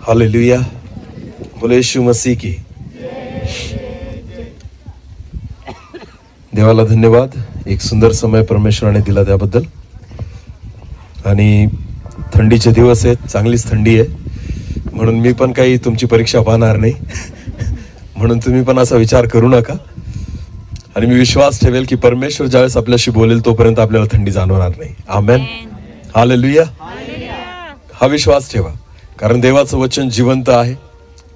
Hallelujah, बोले यीशु मसीह की। देवाला धन्यवाद, एक सुंदर समय परमेश्वराने दिला त्याबद्दल। आणि थंडीचे दिवस आहेत, चांगलीच थंडी आहे, म्हणून मी पण काही तुमची परीक्षा पाहणार नाही म्हणून तुम्ही पण असा विचार करू नका। आणि मी विश्वास ठेवेल की परमेश्वर ज्यावेळेस आपल्याशी बोलेल तोपर्यंत आपल्याला थंडी जाणवणार नाही। आमेन, हालेलुया। हा विश्वास ठेवा, कारण देवाचं वचन जिवंत आहे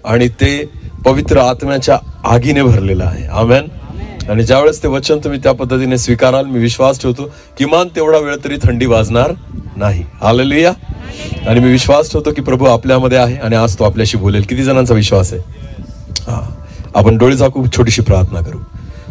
आणि ते पवित्र आत्म्याच्या आगीने भरलेलं आहे। आमेन। आणि ज्यावेळेस ते वचन तुम्ही त्या पद्धतीने स्वीकाराल, मी विश्वास ठेवतो किमान तेवढा वेळ तरी थंडी वाजणार नाही। हालेलुया। आणि मी विश्वास ठेवतो की प्रभू आपल्यामध्ये आहे आणि आज तो आपल्याशी बोलेल। किती जणांचा विश्वास आहे? आपण डोळे झाकू, छोटीशी प्रार्थना करू।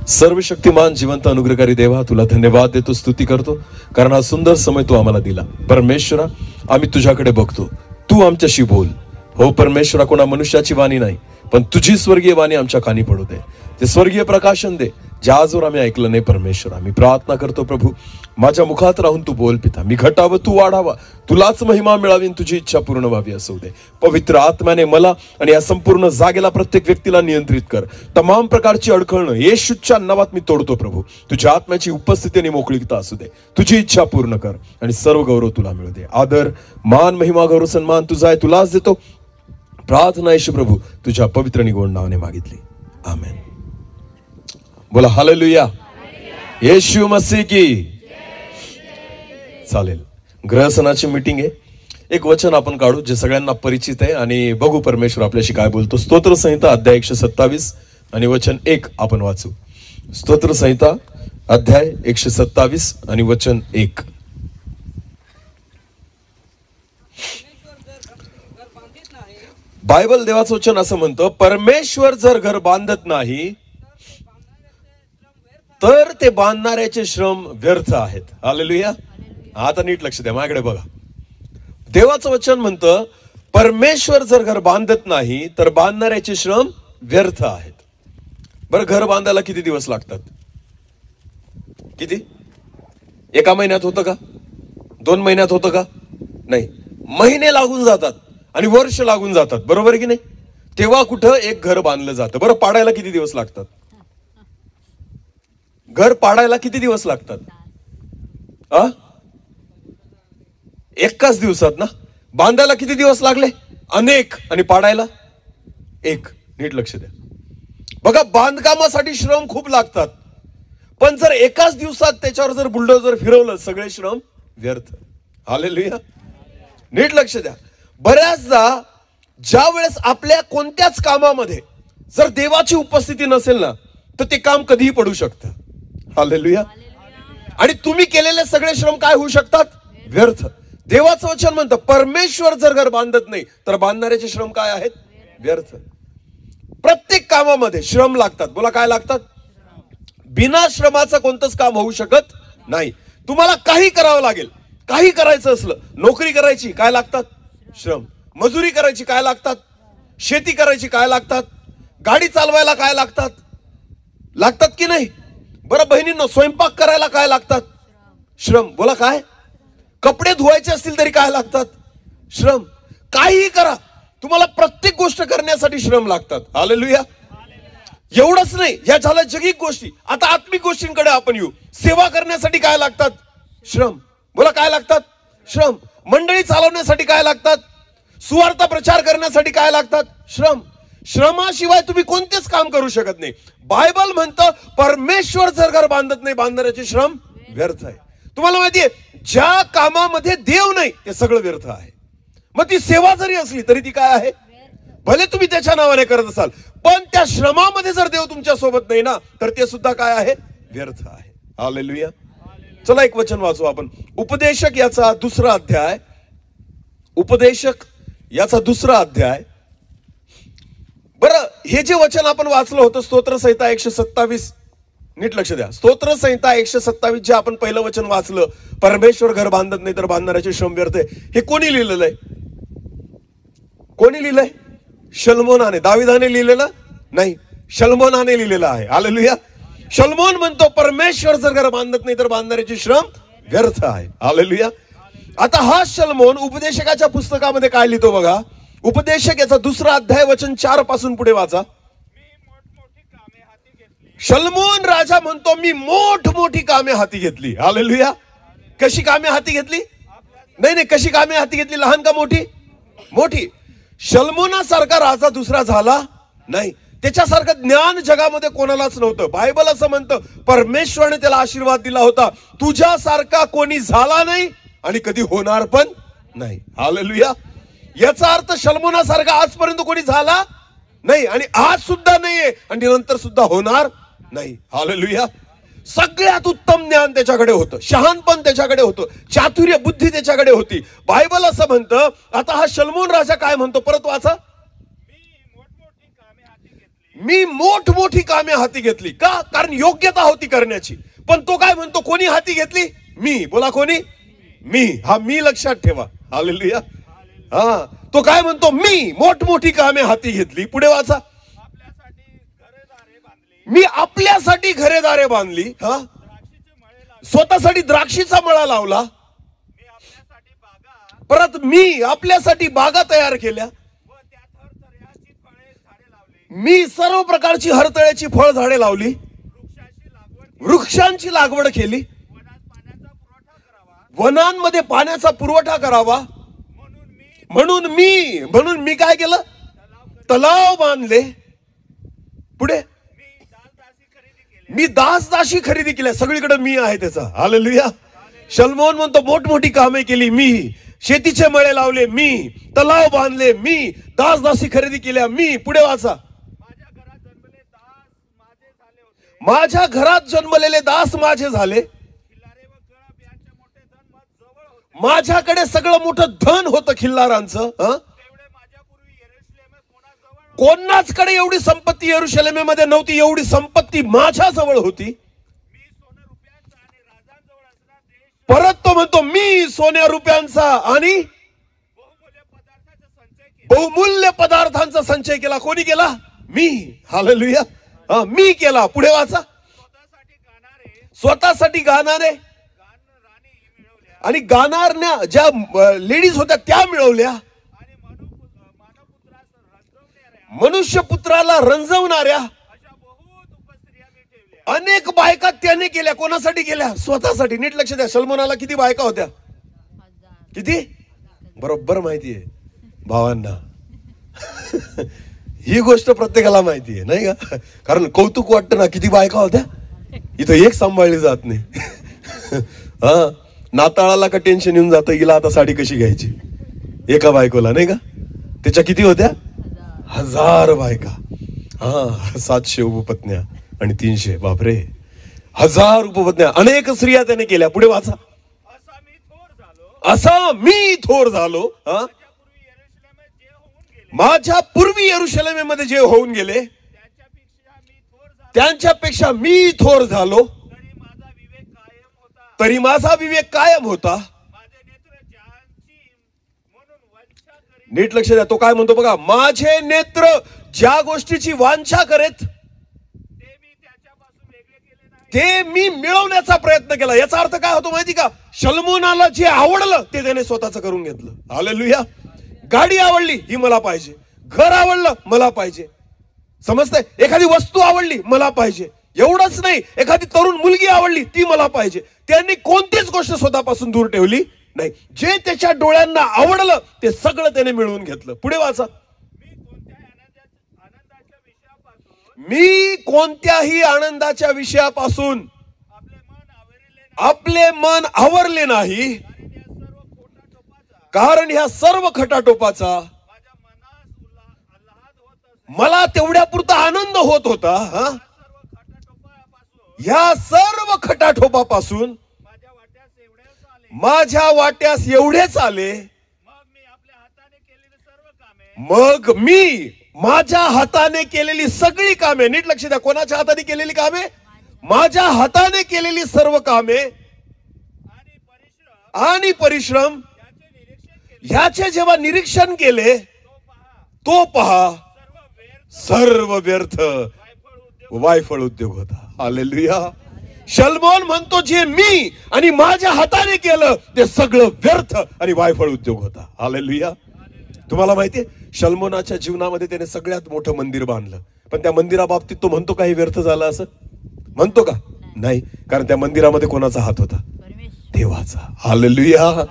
सर्वशक्तिमान जिवंत अनुग्रहकारी देवा, तुला धन्यवाद देतो, स्तुती करतो, कारण हा सुंदर समय तू आम्हाला दिला। परमेश्वरा, आम्ही तुझ्याकडे बघतो, तू आमच्याशी बोल। हो परमेश्वरा, कोणा मनुष्याची वाणी नाही, पण तुझी स्वर्गीय वाणी आमच्या कानी पडू दे, ते स्वर्गीय प्रकाशन दे ज्या आजवर आम्ही ऐकलं नाही। परमेश्वरा, मी प्रार्थना करतो प्रभू, माझ्या मुखात राहून तू बोल पिता, मी घटावं तू वाढावा, तुलाच महिमा मिळावी, तुझी इच्छा पूर्ण व्हावी असू दे। पवित्र आत्म्याने मला आणि या संपूर्ण जागेला, प्रत्येक व्यक्तीला नियंत्रित कर। तमाम प्रकारची अडखळणं येशूच्या नावात मी तोडतो प्रभू, तुझ्या आत्म्याची उपस्थिती आणि मोकळीकता असू दे, तुझी इच्छा पूर्ण कर आणि सर्व गौरव तुला मिळू दे। आदर, मान, महिमा, गौरव, सन्मान तुझा आहे, तुलाच देतो। प्रार्थना येशू प्रभू तुझ्या पवित्र निगोड नावाने मागितली, आमेन। बोला हालेलुया, येशू मसीह की। चालेल, ग्रहसनाची मीटिंग आहे। एक वचन आपण काढू जे सगळ्यांना परिचित आहे आणि बघू परमेश्वर आपल्याशी काय बोलतो। स्तोत्र संहिता अध्याय 127 आणि वचन 1 आपण वाचू। स्तोत्र संहिता अध्याय 127 आणि वचन 1। बायबल देवाचं वचन असं म्हणतं, परमेश्वर जर घर बांधत नाही तर ते बांधणाऱ्याचे श्रम व्यर्थ आहेत। हालेलुया। आता नीट लक्ष द्या, माझ्याकडे बघा। देवाचं वचन म्हणतं, परमेश्वर जर घर बांधत नाही तर बांधणाऱ्याचे श्रम व्यर्थ आहेत। बरं, घर बांधायला किती दिवस लागतात? किती? एका महिन्यात होतं का? 2 महिन्यात होतं का? नाही, महिने लागून जातात आणि वर्ष लागून जातात, बरोबर की नाही? तेव्हा कुठं एक घर बांधलं जातं। बरं, पाडायला किती दिवस लागतात? घर पाडायला किती दिवस लागतात? एकाच दिवसात ना? बांधायला किती दिवस लागले? अनेक, आणि पाडायला 1। नीट लक्ष द्या बघा, बांधकामासाठी श्रम खूप लागतात, पण जर एकाच दिवसात त्याच्यावर जर बुलडोजर फिरवलं, सगळे श्रम व्यर्थ। हालेलुया। नीट लक्ष द्या, बऱ्याचदा ज्या वेळेस आपल्या कोणत्याच कामामध्ये जर देवाची उपस्थिती नसेल ना, तर ते काम कधीही पडू शकतं। हालेलुया। आणि तुम्ही केलेले सगळे श्रम काय होऊ शकतात? व्यर्थ। देवाचं वचन म्हणतं, परमेश्वर जर घर बांधत नाही तर बांधणाऱ्याचे श्रम काय आहेत? व्यर्थ। प्रत्येक कामामध्ये श्रम लागतात। बोला, काय लागतात? बिना श्रमाचं कोणतंच काम होऊ शकत नाही। तुम्हाला काही करावं लागेल, काही करायचं असलं, नोकरी करायची काय लागतात? श्रम। मजुरी करायची काय लागतात? शेती करायची काय लागतात? गाडी चालवायला काय लागतात? लागतात की नाही? बरं बहिणींनो, स्वयंपाक करायला काय लागतात? श्रम। बोला, काय? कपडे धुवायचे असतील तरी काय लागतात? श्रम। काहीही करा, तुम्हाला प्रत्येक गोष्ट करण्यासाठी श्रम लागतात। हालेलुया। एवढंच नाही, या झाल्या जगिक गोष्टी, आता आत्मिक गोष्टींकडे आपण येऊ। सेवा करण्यासाठी काय लागतात? श्रम। बोला, काय लागतात? श्रम। मंडळी चालवण्यासाठी काय लागतात? सुवार्ता प्रचार करण्यासाठी काय लागतात? श्रम। श्रमाशिवाय तुम्ही कोणतेच काम करू शकत नाही। बायबल म्हणतं, परमेश्वर जर घर बांधत नाही, बांधणाऱ्याचे श्रम व्यर्थ आहे। तुम्हाला माहितीये, ज्या कामामध्ये देव नाही ते सगळं व्यर्थ आहे। मग ती सेवा जरी असली तरी ती काय आहे? भले तुम्ही त्याच्या नावाने करत असाल, पण त्या श्रमामध्ये जर देव तुमच्या सोबत नाही ना, तर ते सुद्धा काय आहे? व्यर्थ आहे। हालेलुया। चला एक वचन वाचू आपण। उपदेशक याचा 2रा अध्याय, उपदेशक याचा 2रा अध्याय। बरं, हे जे वचन आपण वाचलं होतं, स्तोत्र संहिता 127, नीट लक्ष द्या। स्तोत्र संहिता 127 जे आपण पहिलं वचन वाचलं, परमेश्वर घर बांधत नाही तर बांधणाऱ्याचे श्रम व्यर्थ आहे, हे कोणी लिहिलेलं आहे? कोणी लिहिलंय? शलोमोनाने। दाविदाने लिहिलेलं नाही, शलोमोनाने लिहिलेलं आहे। हालेलुया। शलोमोन म्हणतो, परमेश्वर जर घर बांधत नाही तर बांधणाऱ्याचे श्रम व्यर्थ आहे। हालेलुया। आता हा शलोमोन उपदेशकाच्या पुस्तकामध्ये काय लिहितो बघा, उपदेशक याचा 2रा अध्याय वचन 4 पासून पुढे वाचा. शल्मोन राजा म्हणतो मी मोठमोठी कामे हाती घेतली. हालेलुया. कशी कामे हाती घेतली? नाही, कशी कामे हाती घेतली? लहान का मोठी? मोठी. शल्मोनासारखा राजा दुसरा झाला नाही. त्याच्यासारखं ज्ञान जगामध्ये कोणालाच नव्हतं. बायबल असं म्हणतं परमेश्वराने त्याला आशीर्वाद दिला होता, तुझ्यासारखा कोणी झाला नाही आणि कधी होणार पण नाही. हालेलुया. याचा अर्थ शल्मोनासारखा आजपर्यंत कोणी झाला नाही आणि आज सुद्धा नाहीये आणि नंतर सुद्धा होणार नाही. हालेलुया. सगळ्यात उत्तम ज्ञान त्याच्याकडे होतं, शहाणपण त्याच्याकडे होतं, चातुर्य बुद्धी त्याच्याकडे होती. बायबल असं म्हणतं. आता हा शल्मोन राजा काय म्हणतो? परत वाचा. मी मोठमोठी कामे हाती घेतली. का? कारण योग्यता होती करण्याची. पण तो काय म्हणतो? कोणी हाती घेतली? मी. बोला कोणी? मी. हा मी लक्षात ठेवा. हालेलुया. हा, तो काय म्हणतो? मी मोठमोठी कामे हाती घेतली. पुढे वाचा. मी आपल्यासाठी घरेदारे बांधली. हा, स्वतःसाठी द्राक्षीचा मळा लावला. परत मी आपल्यासाठी बागा तयार केल्या. मी सर्व प्रकारची हरतळ्याची फळ झाडे लावली. वृक्षांची लागवड केली. वनांमध्ये पाण्याचा पुरवठा करावा म्हणून मी काय केलं? तलाव बांधले. पुढे मी दासदासी खरेदी केल्या. सगळीकडे मी आहे त्याचा. हालेलुया. शल्मोन म्हणतो मोठमोठी कामे केली मी, शेतीचे मळे लावले मी, तलाव बांधले मी, दासदासी खरेदी केल्या मी. पुढे वाचा. माझ्या घरात जन्मलेले दास माझे झाले. माझ्याकडे सगळं मोठं धन होतं खिल्लारांचं. कोणाचकडे एवढी संपत्ती यरुशलेमेमध्ये नव्हती, एवढी संपत्ती माझ्या जवळ होती. परत तो म्हणतो मी सोन्या रुपयांचा आणि बहुमूल्य पदार्थांचा संचय केला. कोणी केला? मी. हालेलुया. मी केला. पुढे वाचा. स्वतःसाठी गाणारे आणि गाणाऱ्या ज्या लेडीज होत्या त्या मिळवल्या. मनुष्यपुत्राला रंजवणाऱ्या अनेक बायका त्याने केल्या. कोणासाठी केल्या? स्वतःसाठी. नीट लक्ष द्या. शल्मोनाला किती बायका होत्या? किती? बरोबर माहिती आहे भावांना. ही गोष्ट प्रत्येकाला माहिती आहे नाही का? कारण कौतुक वाटतं ना, किती बायका होत्या. इथं एक सांभाळली जात नाही. हा, नाताळाला का टेन्शन येऊन जातं, हिला आता साडी कशी घ्यायची एका बायकोला नाही का? त्याच्या किती होत्या? 1000 बायका. हा, 700 उपपत्न्या आणि 300. बापरे, 1000 उपपत्न्या, अनेक स्त्रिया त्याने केल्या. पुढे वाचा. असा मी थोर झालो. हा, माझ्या पूर्वी यरुशलेमेमध्ये जे होऊन गेले त्यांच्यापेक्षा मी थोर झालो, तरी माझा विवेक कायम होता. नीट लक्ष द्या. तो काय म्हणतो बघा. माझे नेत्र ज्या गोष्टीची वांछा करेत ते मी मिळवण्याचा प्रयत्न केला. याचा अर्थ काय होतो माहिती का? शल्मोनाला जे आवडलं ते त्याने स्वतःच करून घेतलं. हालेलुया. गाडी आवडली, ही मला पाहिजे. घर आवडलं, मला पाहिजे. समजतंय? एखादी वस्तू आवडली, मला पाहिजे. एवढंच नाही, एखादी तरुण मुलगी आवडली, ती मला पाहिजे. त्यांनी कोणतीच गोष्ट स्वतःपासून दूर ठेवली नाही. जे त्याच्या डोळ्यांना आवडलं ते सगळं त्याने मिळवून घेतलं. पुढे वाचा. मी कोणत्याही आनंदाच्या विषयापासून आपले मन आवरले नाही, कारण ह्या सर्व खटाटोपाचा मला तेवढ्या पुरता आनंद होत होता. ह्या सर्व खटाटोपापासून माझ्या वाट्यास एवढेच आले. मग मी माझ्या हाताने केलेली सगळी कामे, नीट लक्ष द्या. कोणाच्या हाताने केलेली कामे? माझ्या हाताने केलेली सर्व कामे आणि परिश्रम ह्याचे जेव्हा निरीक्षण केले, तो पहा सर्व व्यर्थ वायफळ उद्योग होता. हालेलुया. शल्मोन म्हणतो जे मी आणि माझ्या हाताने केलं ते सगळं व्यर्थ आणि वायफळ उद्योग होता. हालेलुया. तुम्हाला माहितीये शल्मोनाच्या जीवनामध्ये त्याने सगळ्यात मोठं मंदिर बांधलं, पण त्या मंदिराबाबतीत तो म्हणतो काही व्यर्थ झाला असं म्हणतो का? नाही, कारण त्या मंदिरामध्ये कोणाचा हात होता? देवाचा. हालेलुया.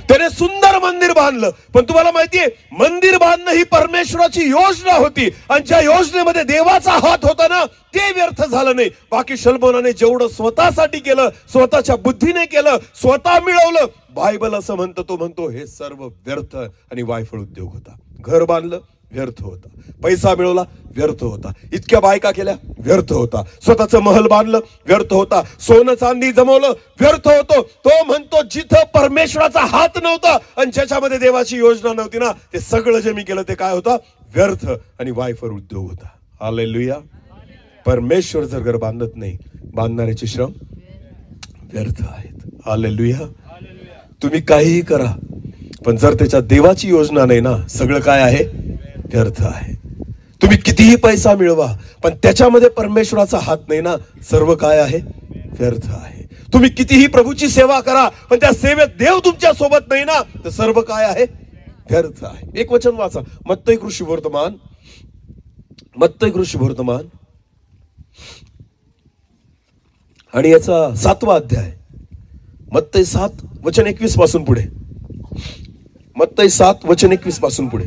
त्याने सुंदर मंदिर बांधलं, पण तुम्हाला माहितीये मंदिर बांधणं ही परमेश्वराची योजना होती, आणि ज्या योजनेमध्ये देवाचा हात होता ना, ते व्यर्थ झालं नाही. बाकी शल्मोनाने जेवढं स्वतःसाठी केलं, स्वतःच्या बुद्धीने केलं, स्वतः मिळवलं, बायबल असं म्हणतं, तो म्हणतो हे सर्व व्यर्थ आणि वायफळ उद्योग होता. घर बांधलं व्यर्थ होता, पैसा मिळवला व्यर्थ होता, इतक्या बायका केल्या व्यर्थ होता, स्वतःचं महल बांधलं व्यर्थ होता, सोनं चांदी जमवलं व्यर्थ होतो. तो म्हणतो जिथं परमेश्वराचा हात नव्हता आणि ज्याच्यामध्ये देवाची योजना नव्हती ना, ते सगळं जे मी केलं ते काय होतं? व्यर्थ आणि वायफळ उद्योग होता. हालेलुया. परमेश्वर जर घर बांधत नाही, बांधणाऱ्याचे श्रम व्यर्थ आहेत. हालेलुया. तुम्ही काहीही करा, पण जर त्याच्या देवाची योजना नाही ना, सगळं काय आहे? व्यर्थ आहे. तुम्ही कितीही पैसा मिळवा, पण त्याच्यामध्ये परमेश्वराचा हात नाही ना, सर्व काय आहे? व्यर्थ आहे. तुम्ही कितीही प्रभूची सेवा करा, पण त्या सेवेत देव तुमच्या सोबत नाही ना, तर सर्व काय आहे? व्यर्थ आहे. एक वचन वाचा, मत्तई कृषीवर्तमान, मत्तई कृषीवर्तमान आणि याचा 7वा अध्याय, मत्तई 7 वचन 21 पासून पुढे. मत्तई 7 वचन 21 पासून पुढे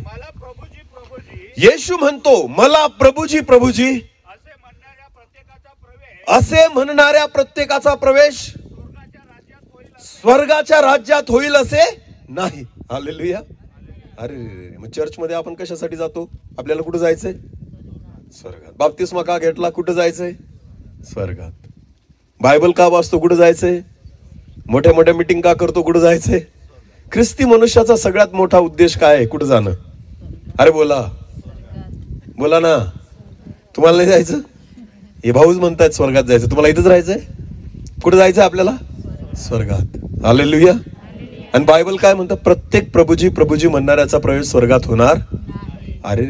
येशू म्हणतो, मला प्रभूजी प्रभूजी असे म्हणणाऱ्या प्रत्येकाचा प्रवेश स्वर्गाच्या राज्यात होईल असे नाही. हालेलुया. अरे मग चर्चमध्ये आपण कशासाठी जातो? आपल्याला कुठं जायचंय? स्वर्गात. बाप्तिस्मा का घेतला? कुठं जायचंय? स्वर्गात. बायबल का वाचतो? कुठं जायचंय? मोठ्या मोठ्या मीटिंग का करतो? कुठं जायचंय? ख्रिस्ती मनुष्याचा सगळ्यात मोठा उद्देश काय आहे? कुठं जाणं? अरे बोला बोला ना. तुम्हाला नाही जायचं? हे भाऊच म्हणतायत स्वर्गात जायचं, तुम्हाला इथंच राहायचंय? कुठं जायचंय आपल्याला? स्वर्गात. हालेलुया. आणि बायबल काय म्हणतं? प्रत्येक प्रभूजी प्रभूजी म्हणणाऱ्याचा प्रवेश स्वर्गात होणार. अरे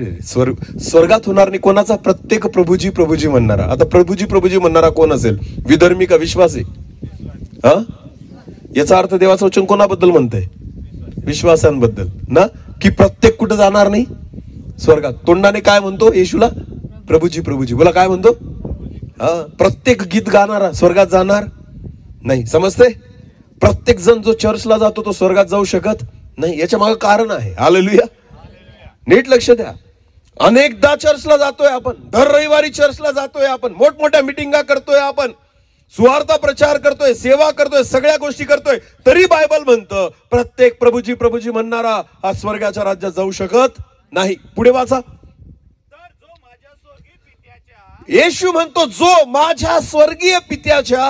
स्वर्गात होणार नाही. कोणाचा? प्रत्येक प्रभूजी प्रभूजी म्हणणारा. आता प्रभूजी प्रभूजी म्हणणारा कोण असेल? विधर्मी का विश्वासी? हा, याचा अर्थ देवाचं वचन कोणाबद्दल म्हणतंय? विश्वासांबद्दल ना, की प्रत्येक कुठं जाणार नाही? स्वर्गात. तोंडाने काय म्हणतो येशूला? प्रभूजी प्रभूजी. बोला काय म्हणतो? हा, प्रत्येक गीत गाणारा स्वर्गात जाणार नाही. समजते? प्रत्येक जण जो चर्चला जातो तो स्वर्गात जाऊ शकत नाही. याच्या मागे कारण आहे. हालेलुया. नीट लक्ष द्या. अनेकदा चर्चला जातोय आपण, दर रविवारी चर्चला जातोय आपण, मोठमोठ्या मिटिंगा करतोय आपण, सुवार्ता प्रचार करतोय, सेवा करतोय, सगळ्या गोष्टी करतोय, तरी बायबल म्हणतं प्रत्येक प्रभूजी प्रभूजी म्हणणारा हा स्वर्गाच्या राज्यात जाऊ शकत नाही. पुढे वाचा. येशू म्हणतो, जो माझ्या स्वर्गीय पित्याच्या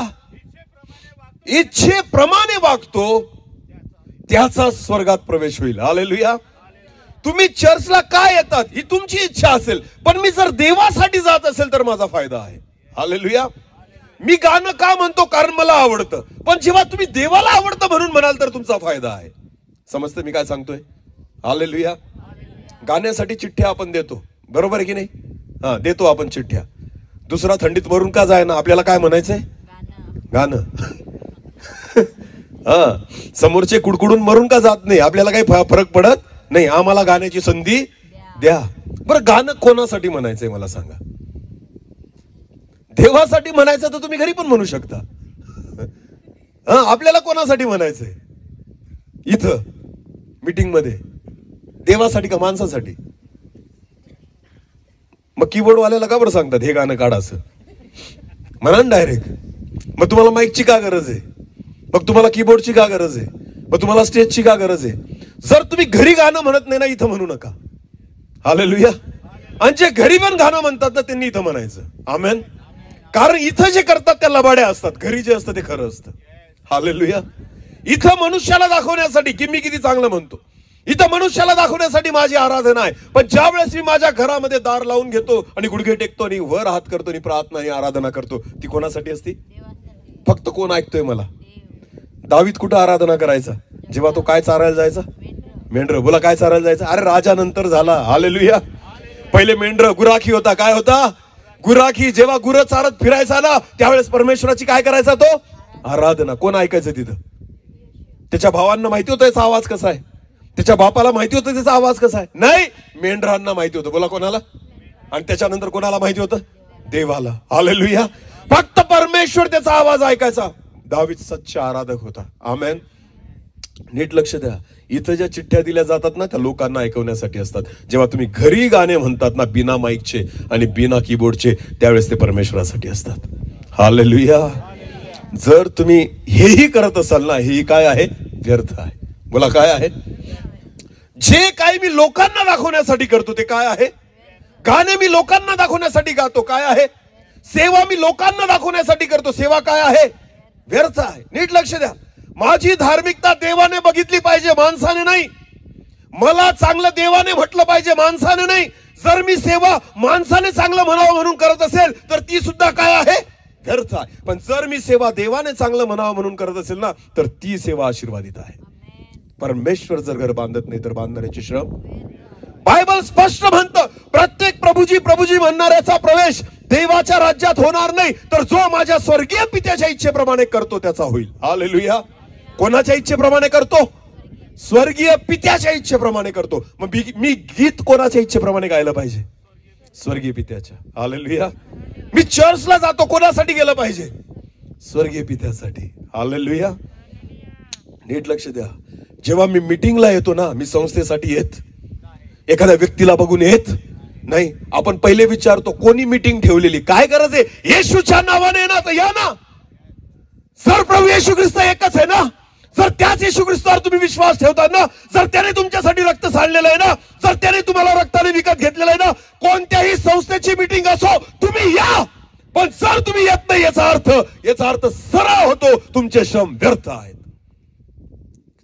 इच्छेप्रमाणे वागतो त्याचा स्वर्गात प्रवेश होईल. हालेलुया. तुम्ही चर्चला काय येतात ही तुमची इच्छा असेल, पण मी जर देवासाठी जात असेल तर माझा फायदा आहे. हालेलुया. मी गाणं का म्हणतो? कारण मला आवडतं. पण जेव्हा तुम्ही देवाला आवडतं म्हणून म्हणाल तर तुमचा फायदा आहे. समजतं मी काय सांगतोय? हालेलुया. गाण्यासाठी चिठ्ठ्या आपण देतो, बरोबर आहे की नाही? हा, देतो आपण चिठ्ठ्या. दुसरा थंडीत मरून का जाय ना, आपल्याला काय म्हणायचंय? गाणं. हा, समोरचे कुडकुडून मरून का जात नाही, आपल्याला काही फरक पडत नाही. आम्हाला गाण्याची संधी द्या. बरं, गाणं कोणासाठी म्हणायचंय मला सांगा? देवासाठी म्हणायचं तर तुम्ही घरी पण म्हणू शकता. हा, आपल्याला कोणासाठी म्हणायचंय? इथं मीटिंग मध्ये देवासाठी का माणसासाठी? मग कीबोर्ड वाल्याला का बरं सांगतात हे गाणं काढा असं? म्हणा डायरेक्ट. मग तुम्हाला माईकची का गरज आहे? मग तुम्हाला कीबोर्डची का गरज आहे? मग तुम्हाला स्टेजची का गरज आहे? जर तुम्ही घरी गाणं म्हणत नाही ना, इथं म्हणू नका. हालेलुया. आणि जे घरी पण गाणं म्हणतात ना, त्यांनी इथं म्हणायचं. आमेन. कारण इथं जे करतात त्या लबाड्या असतात, घरी जे असतं ते खरं असतं. हालेलुया. इथं मनुष्याला दाखवण्यासाठी की मी किती चांगलं म्हणतो, इथं मनुष्याला दाखवण्यासाठी माझी आराधना आहे. पण ज्या वेळेस मी माझ्या घरामध्ये दार लावून घेतो आणि गुडघे टेकतो आणि वर हात करतो आणि प्रार्थना आणि आराधना करतो, ती कोणासाठी असती? फक्त कोण ऐकतोय मला? दावीद कुठं आराधना करायचा? जेव्हा तो काय चारायला जायचा? मेंढर. बोला काय चारायला जायचा? अरे राजा नंतर झाला. हालेलुया. पहिले मेंढर गुराखी होता. काय होता? गुराखी. जेव्हा गुरं चारत फिरायचा ना, त्यावेळेस परमेश्वराची काय करायचा तो? आराधना. कोण ऐकायचं तिथं? त्याच्या भावांना माहिती होतं याचा आवाज कसा आहे. त्याच्या बापाला माहिती होतं त्याचा आवाज कसा आहे? नाही, मेंढरांना माहिती होतं. बोला कोणाला? आणि त्याच्यानंतर कोणाला माहिती होतं? देवाला. हालेलुया. फक्त परमेश्वर त्याचा आवाज ऐकायचा. दावीद सच्चा आराधक होता. आमेन. नीट लक्ष द्या. इथं ज्या चिठ्ठ्या दिल्या जातात ना, त्या लोकांना ऐकवण्यासाठी असतात. जेव्हा तुम्ही घरी गाणे म्हणतात ना, बिना माईकचे आणि बिना कीबोर्डचे, त्यावेळेस ते परमेश्वरासाठी असतात. हालेलुया. जर तुम्ही हेही करत असाल ना, हेही काय आहे? व्यर्थ आहे. बोला काय आहे? जे काही मी लोकांना दाखवण्यासाठी करतो ते काय आहे? गाणे मी लोकांना दाखवण्यासाठी गातो, काय आहे? सेवा मी लोकांना दाखवण्यासाठी करतो, सेवा काय आहे? व्यर्थ आहे. नीट लक्ष द्या. माझी धार्मिकता देवाने बघितली पाहिजे, माणसाने नाही. मला चांगलं देवाने म्हटलं पाहिजे, माणसाने नाही. जर मी सेवा माणसाने चांगलं म्हणावं म्हणून करत असेल तर ती सुद्धा काय आहे? व्यर्थ आहे. पण जर मी सेवा देवाने चांगलं म्हणावं म्हणून करत असेल ना, तर ती सेवा आशीर्वादित आहे. परमेश्वर जर घर बांधत नाही तर बांधणाऱ्याचे श्रम. बायबल स्पष्ट म्हणतं, प्रत्येक प्रभुजी प्रभुजी म्हणणाऱ्याचा प्रवेश देवाच्या राज्यात होणार नाही, तर जो माझ्या स्वर्गीय पित्याच्या इच्छेप्रमाणे करतो त्याचा होईल. हालेलुया. कोणाच्या इच्छेप्रमाणे करतो? स्वर्गीय पित्याच्या इच्छेप्रमाणे करतो. मग मी गीत कोणाच्या इच्छेप्रमाणे गायला पाहिजे? स्वर्गीय पित्याच्या. हालेलुया. मी चर्चला जातो, कोणासाठी गेलं पाहिजे? स्वर्गीय पित्यासाठी. हालेलुया. नीट लक्ष द्या. जेव्हा मी मीटिंगला येतो ना, मी संस्थेसाठी येत, एखाद्या व्यक्तीला बघून येत नाही. आपण पहिले विचारतो कोणी मीटिंग ठेवलेली, काय गरज आहे? येशूच्या नावाने ना, तर या ना. जर प्रभू येशू ख्रिस्त एकच आहे ना, जर त्याच येशू ख्रिस्तावर तुम्ही विश्वास ठेवता ना, जर त्याने तुमच्यासाठी रक्त सांडलेलं आहे ना, जर त्याने तुम्हाला रक्ताने विकत घेतलेलं आहे ना, कोणत्याही संस्थेची मीटिंग असो तुम्ही या. पण जर तुम्ही येत नाही, याचा अर्थ सरळ होतो, तुमचे श्रम व्यर्थ आहेत.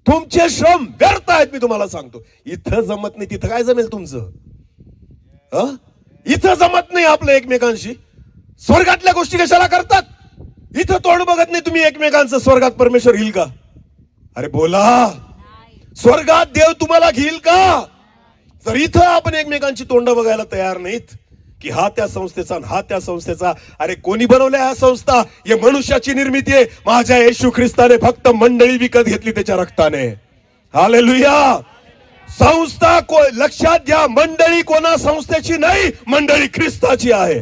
तुमचे श्रम व्यर्थ आहेत. मी तुम्हाला सांगतो, इथं जमत नाही तिथं काय जमेल तुमचं? इथं जमत नाही आपलं एकमेकांशी, स्वर्गातल्या गोष्टी कशाला करतात? इथं तोंड बघत नाही तुम्ही एकमेकांचं, स्वर्गात परमेश्वर घेईल का? अरे बोला, स्वर्गात देव तुम्हाला घेईल का? जर इथं आपण एकमेकांची तोंड बघायला तयार नाहीत, की हा त्या संस्थेचा हा त्या संस्थेचा. अरे कोणी बनवल्या ह्या संस्था? हे मनुष्याची निर्मिती आहे. माझ्या येशू ख्रिस्ताने फक्त मंडळी विकत घेतली त्याच्या रक्ताने. हालेलुया. संस्था लक्षात घ्या, मंडळी कोणा संस्थेची नाही, मंडळी ख्रिस्ताची आहे.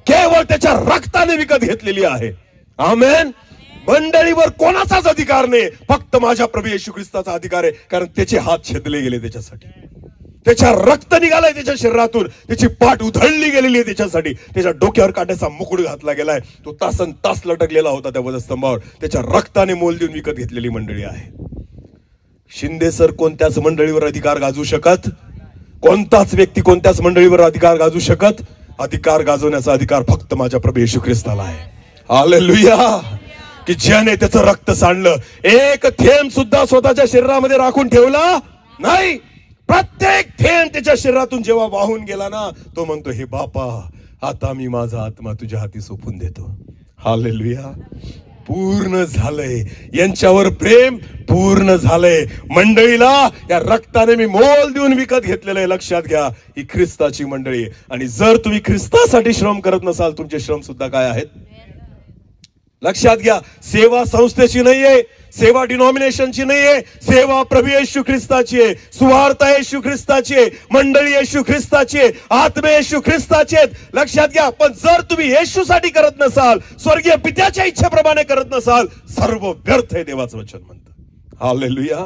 केवळ त्याच्या रक्ताने विकत घेतलेली आहे. आमेन. मंडळीवर कोणाचाच अधिकार नाही, फक्त माझ्या प्रभू येशू ख्रिस्ताचा अधिकार आहे. कारण त्याचे हात छेदले गेले त्याच्यासाठी, त्याच्या रक्त निघालंय त्याच्या शरीरातून, त्याची पाठ उधळली गेलेली आहे त्याच्यासाठी, त्याच्या डोक्यावर काट्याचा मुकुट घातला गेलाय, तो तासन तास लटकलेला होता त्या वधस्तंभावर. त्याच्या रक्ताने मोल देऊन विकत घेतलेली मंडळी आहे. शिंदे सर कोणत्याच मंडळीवर अधिकार गाजवू शकत, कोणताच व्यक्ती कोणत्याच मंडळीवर अधिकार गाजवू शकत. अधिकार गाजवण्याचा अधिकार फक्त माझ्या प्रभू येशू ख्रिस्ताला आहे. हालेलुया. की ज्याने त्याचं रक्त सांडलं, एक थेंब सुद्धा स्वतःच्या शरीरामध्ये राखून ठेवला नाही. प्रत्येक थेंब त्याच्या शरीरातून जेव्हा वाहून गेला ना, तो म्हणतो, हे बापा, आता मी माझा आत्मा तुझ्या हाती सोपून देतो. हालेलुया. पूर्ण झालंय, यांच्यावर प्रेम पूर्ण झालंय. मंडळीला या रक्ताने मी मोल देऊन विकत घेतलेलं आहे. लक्षात घ्या, ही ख्रिस्ताची मंडळी. आणि जर तुम्ही ख्रिस्तासाठी श्रम करत नसाल, तुमचे श्रम सुद्धा काय आहेत? लक्षात घ्या, सेवा संस्थेची नाहीये, सेवा डिनॉमिनेशनची नाहीये, सेवा प्रभू येशू ख्रिस्ताची आहे. सुवार्ता येशू ख्रिस्ताची आहे, मंडळी येशू ख्रिस्ताची आहे, आत्मे येशू ख्रिस्ताचे आहेत. लक्षात घ्या. पण जर तुम्ही येशूसाठी करत नसाल, स्वर्गीय पित्याच्या इच्छेप्रमाणे करत नसाल, सर्व व्यर्थ आहे, देवाचं वचन म्हणतं. हालेलुया.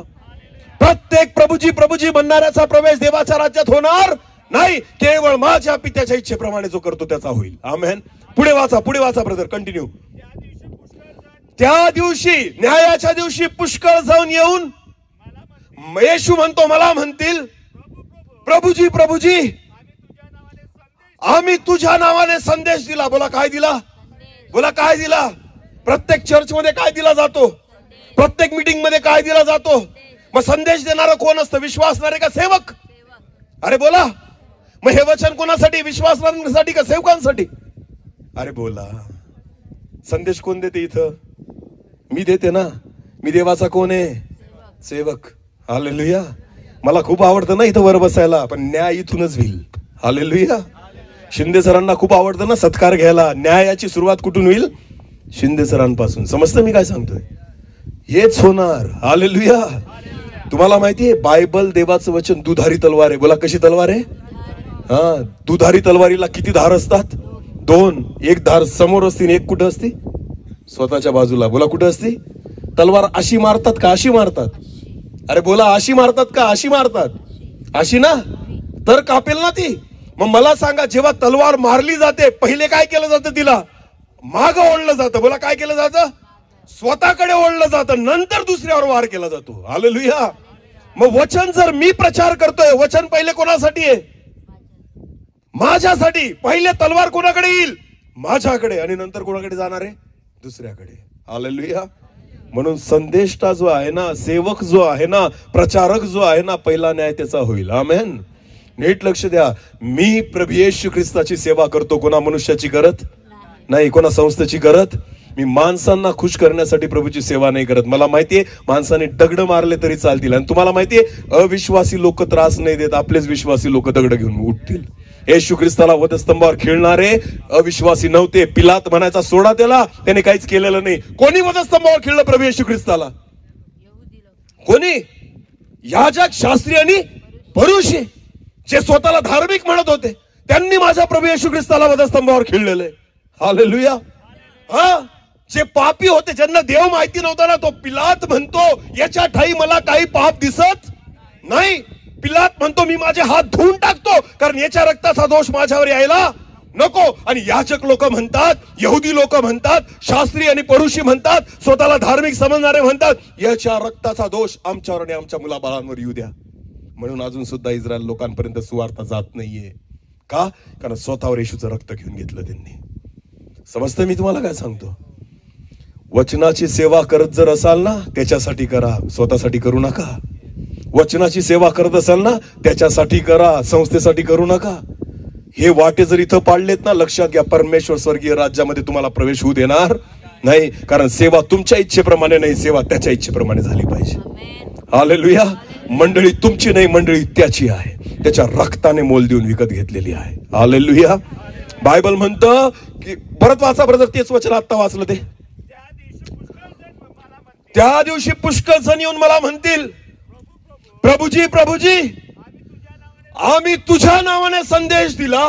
प्रत्येक प्रभुजी प्रभुजी म्हणणाऱ्याचा प्रवेश देवाच्या राज्यात होणार नाही, केवळ माझ्या पित्याच्या इच्छेप्रमाणे जो करतो त्याचा होईल. आमेन. पुढे वाचा ब्रदर, कंटिन्यू. त्या दिवशी, न्यायाच्या दिवशी पुष्कळ जाऊन येऊन येशू म्हणतो, मला म्हणतील, प्रभुजी प्रभुजी, आम्ही तुझ्या नावाने संदेश दिला. बोला काय दिला? बोला काय दिला? प्रत्येक चर्च मध्ये काय दिला जातो? प्रत्येक मीटिंग मध्ये काय दिला जातो? मग संदेश देणारा कोण असतं? विश्वासणारे का सेवक? अरे बोला. मग हे वचन कोणासाठी? विश्वासणाऱ्यांसाठी का सेवकांसाठी? अरे बोला. संदेश कोण देते इथं? मी देते ना. मी देवाचा कोण आहे? सेवक. हालेलुया. मला खूप आवडतं ना इथं वर बसायला, पण न्याय इथूनच होईल. हालेलुया. शिंदे सरांना खूप आवडतं ना सत्कार घ्यायला. न्यायाची सुरुवात कुठून होईल? शिंदे सरांपासून. समजतं मी काय सांगतोय? हेच होणार. हालेलुया. तुम्हाला माहितीये बायबल देवाचं वचन दुधारी तलवार आहे. बोला कशी तलवार आहे? हा, दुधारी तलवारीला किती धार असतात? 2. एक धार समोर असते, एक कुठं असते? स्वतःच्या बाजूला. बोला कुठं असते? तलवार अशी मारतात का अशी मारतात? अरे बोला, अशी मारतात का अशी मारतात? अशी ना, तर कापेल ना ती. मग मला सांगा, जेव्हा तलवार मारली जाते पहिले काय केलं जातं? तिला मागं ओढलं जातं. बोला काय केलं जातं? स्वतःकडे ओढलं जातं, नंतर दुसऱ्यावर वार केला जातो. हालेलुया. मग वचन जर मी प्रचार करतोय, वचन पहिले कोणासाठी आहे? माझ्यासाठी. पहिले तलवार कोणाकडे येईल? माझ्याकडे, आणि नंतर कोणाकडे जाणार आहे? दुसऱ्याकडे. हालेलुया. म्हणून संदेष्टा जो आहे ना, सेवक जो आहे ना, प्रचारक जो आहे ना, पहिला न्याय त्याचा होईल. आमेन. नीट लक्ष द्या. मी प्रभू येशू ख्रिस्ताची सेवा करतो, कोणा मनुष्याची करत नाही, कोणा संस्थेची करत. मी माणसांना खुश करण्यासाठी प्रभूची सेवा नाही करत. मला माहितीये माणसाने दगड मारले तरी चालतील, आणि तुम्हाला माहितीये अविश्वासी लोक त्रास नाही देत, आपलेच विश्वासी लोक दगड घेऊन उठतील. येशू ख्रिस्ताला वधस्तंभावर खिळणारे अविश्वासी नव्हते. पिलात म्हणायचा सोडा त्याला, त्याने काहीच केलेलं नाही. कोणी वधस्तंभावर खिळलं प्रभू येशू ख्रिस्ताला? कोणी? याजक, शास्त्री आणि फरीसी, जे स्वतःला धार्मिक म्हणत होते, त्यांनी माझ्या प्रभू येशू ख्रिस्ताला वधस्तंभावर खिळलेलं आहे. हालेलुया. हा, जे पापी होते, ज्यांना देव माहिती नव्हता ना, तो पिलात म्हणतो याच्या ठाई मला काही पाप दिसत नाही. पिलात म्हणतो मी माझे हात धुवून टाकतो, कारण याच्या रक्ताचा दोष माझ्यावर यायला नको. आणि याचक लोक म्हणतात, यहुदी लोक म्हणतात, शास्त्री आणि फरीसी म्हणतात, स्वतःला धार्मिक समजणारे म्हणतात, याच्या रक्ताचा दोष आमच्यावर आणि आमच्या मुलाबाळांवर येऊ द्या. म्हणून अजून सुद्धा इस्रायल लोकांपर्यंत सुवार्ता जात नाहीये. का? कारण स्वतःवर येशूचं रक्त घेऊन घेतलं त्यांनी. समजतं मी तुम्हाला काय सांगतो? वचनाची सेवा करत जर असाल ना, त्याच्यासाठी करा, स्वतःसाठी करू नका. वचनाची सेवा करत असाल ना, त्याच्यासाठी करा, संस्थेसाठी करू नका. हे वाटे जर इथं पाडलेत ना, लक्षात घ्या, परमेश्वर स्वर्गीय राज्यामध्ये तुम्हाला प्रवेश होऊ देणार नाही. कारण सेवा तुमच्या इच्छेप्रमाणे नाही, सेवा त्याच्या इच्छेप्रमाणे झाली पाहिजे. हालेलुया. मंडळी तुमची नाही, मंडळी त्याची आहे, त्याच्या रक्ताने मोल देऊन विकत घेतलेली आहे. हालेलुया. बायबल म्हणतं की, परत वाचा ब्रदर, तेच वचन आता वाचलं ते. त्या दिवशी पुष्कळ जण येऊन मला म्हणतील, प्रभुजी प्रभुजी, आम्ही तुझ्या नावाने संदेश दिला,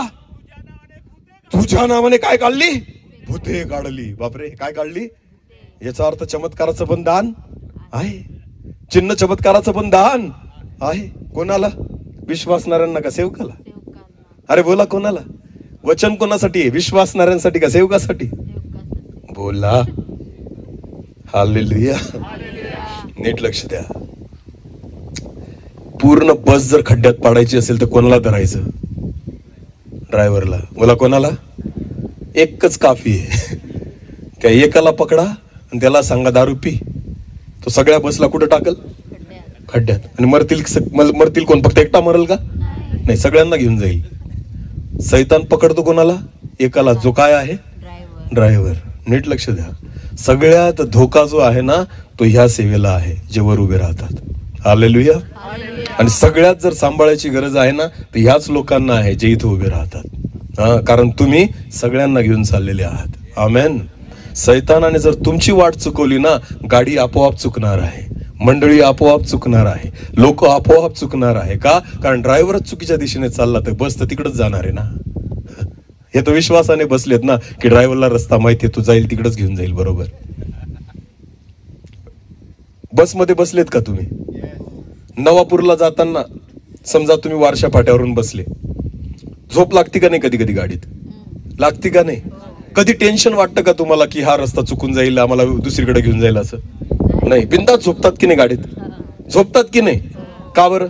तुझ्या नावाने काय काढली? भूते काढली. बापरे, काय काढली? याचा अर्थ चमत्काराचं पण दान आहे, चिन्ह चमत्काराचं पण दान आहे. कोणाला? विश्वासणाऱ्यांना का सेवकाला? अरे बोला, कोणाला? वचन कोणासाठी आहे? विश्वासणाऱ्यांसाठी का सेवकासाठी? बोला. हालेलुया. नीट लक्ष द्या. पूर्ण बस जर खड्ड्यात पाडायची असेल तर कोणाला धरायचं? ड्रायव्हरला. बोला कोणाला? एकच काफी आहे. त्या एकाला पकडा आणि त्याला सांगा दारू पी, तो सगळ्या बसला कुठं टाकल? खड्ड्यात. आणि मरतील कोण? फक्त एकटा मरल का? नाही, सगळ्यांना घेऊन जाईल. सैतान पकडतो कोणाला? एकाला, जो काय आहे? ड्रायव्हर. नीट लक्ष द्या. सगळ्यात धोका जो आहे ना, तो ह्या सेवेला आहे, जे वर उभे राहतात. हालेलुया. आणि सगळ्यात जर सांभाळायची गरज आहे ना, तर ह्याच लोकांना आहे जे इथे उभे राहतात. कारण तुम्ही सगळ्यांना घेऊन चाललेले आहात. आमेन. सैतानाने जर तुमची वाट चुकवली ना, गाडी आपोआप चुकणार आहे, मंडळी आपोआप चुकणार आहे, लोक आपोआप चुकणार आहे. का? कारण ड्रायव्हरच चुकीच्या दिशेने चालला तर बस तर तिकडेच जाणार आहे ना. हे तर विश्वासाने बसलेत ना, की ड्रायव्हरला रस्ता माहितीये, तू जाईल तिकडेच घेऊन जाईल. बरोबर. बसमध्ये बसलेत का तुम्ही? नवापूरला जाताना समजा तुम्ही वारशा फाट्यावरून बसले, झोप लागती का नाही? कधी कधी गाडीत लागती का नाही? कधी टेन्शन वाटतं का तुम्हाला की हा रस्ता चुकून जाईल, आम्हाला दुसरीकडे घेऊन जाईल असं? नाही. बिनधास्त झोपतात की नाही गाडीत? झोपतात की नाही? का बरं?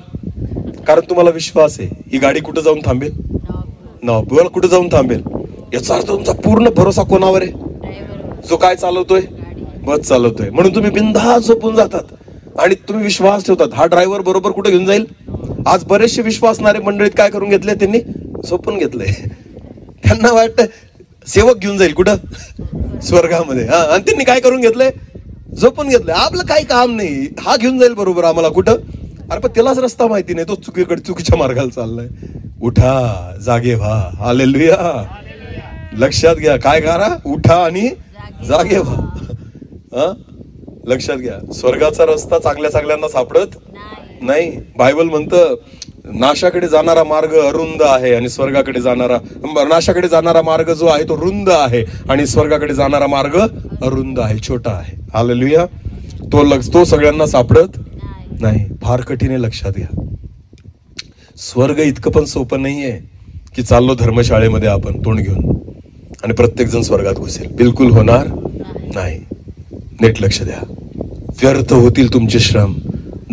कारण तुम्हाला विश्वास आहे ही गाडी कुठं जाऊन थांबेल? नवापूरला कुठं जाऊन थांबेल? याचा अर्थ तुमचा पूर्ण भरोसा कोणावर आहे? जो काय चालवतोय? बस चालवतोय. म्हणून तुम्ही बिनधास्त झोपून जातात आणि तुम्ही विश्वास ठेवतात हा ड्रायव्हर बरोबर कुठे घेऊन जाईल. आज बरेचसे विश्वासणारे मंडळीत काय करून घेतले? त्यांनी झोपून घेतलंय. त्यांना वाटतं सेवक घेऊन जाईल कुठं? स्वर्गामध्ये. आणि त्यांनी काय करून घेतलंय? झोपून घेतलंय. आपलं काही काम नाही, हा घेऊन जाईल बरोबर आम्हाला कुठं. अरे पण त्यालाच रस्ता माहिती नाही, तो चुकीच्या मार्गाला चाललाय. उठा, जागे व्हा. हालेलुया. लक्षात घ्या. काय करा? उठा आणि जागे व्हा. लक्षात घ्या. स्वर्गाचा रस्ता चांगल्या चांगल्यांना सापडत नाही. बायबल म्हणतं नाशाकडे जाणारा मार्ग अरुंद आहे आणि स्वर्गाकडे जाणारा, नाशाकडे जाणारा मार्ग जो आहे तो रुंद आहे आणि स्वर्गाकडे जाणारा मार्ग अरुंद आहे, छोटा आहे. हालेलुया. तो सगळ्यांना सापडत नाही. फार कठीण आहे, लक्षात घ्या. स्वर्ग इतकं पण सोपं नाहीये की चाललो धर्मशाळेमध्ये आपण तोंड घेऊन आणि प्रत्येक जण स्वर्गात घुसेल. बिलकुल होणार नाही. नीट लक्ष द्या. व्यर्थ होतील तुमचे श्रम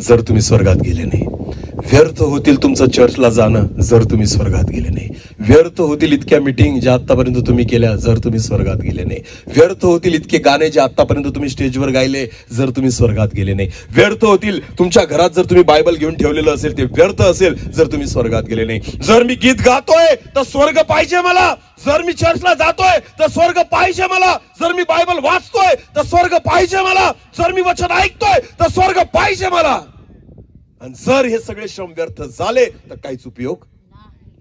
जर तुम्ही स्वर्गात गेले नाही. व्यर्थ होतील तुमचं चर्चला जाणं जर तुम्ही स्वर्गात गेले नाही. व्यर्थ होतील इतक्या मीटिंग ज्या आतापर्यंत तुम्ही केल्या जर तुम्ही स्वर्गात गेले नाही. व्यर्थ होतील इतके गाणे जे आतापर्यंत तुम्ही स्टेजवर गायले जर तुम्ही स्वर्गात गेले नाही. व्यर्थ होतील तुमच्या घरात जर तुम्ही बायबल घेऊन ठेवलेलं असेल ते व्यर्थ असेल जर तुम्ही स्वर्गात गेले नाही. जर मी गीत गातोय तर स्वर्ग पाहिजे मला. जर मी चर्चला जातोय तर स्वर्ग पाहिजे मला. जर मी बायबल वाचतोय तर स्वर्ग पाहिजे मला. जर मी वचन ऐकतोय तर स्वर्ग पाहिजे मला. आणि जर हे सगळे श्रम व्यर्थ झाले तर काहीच उपयोग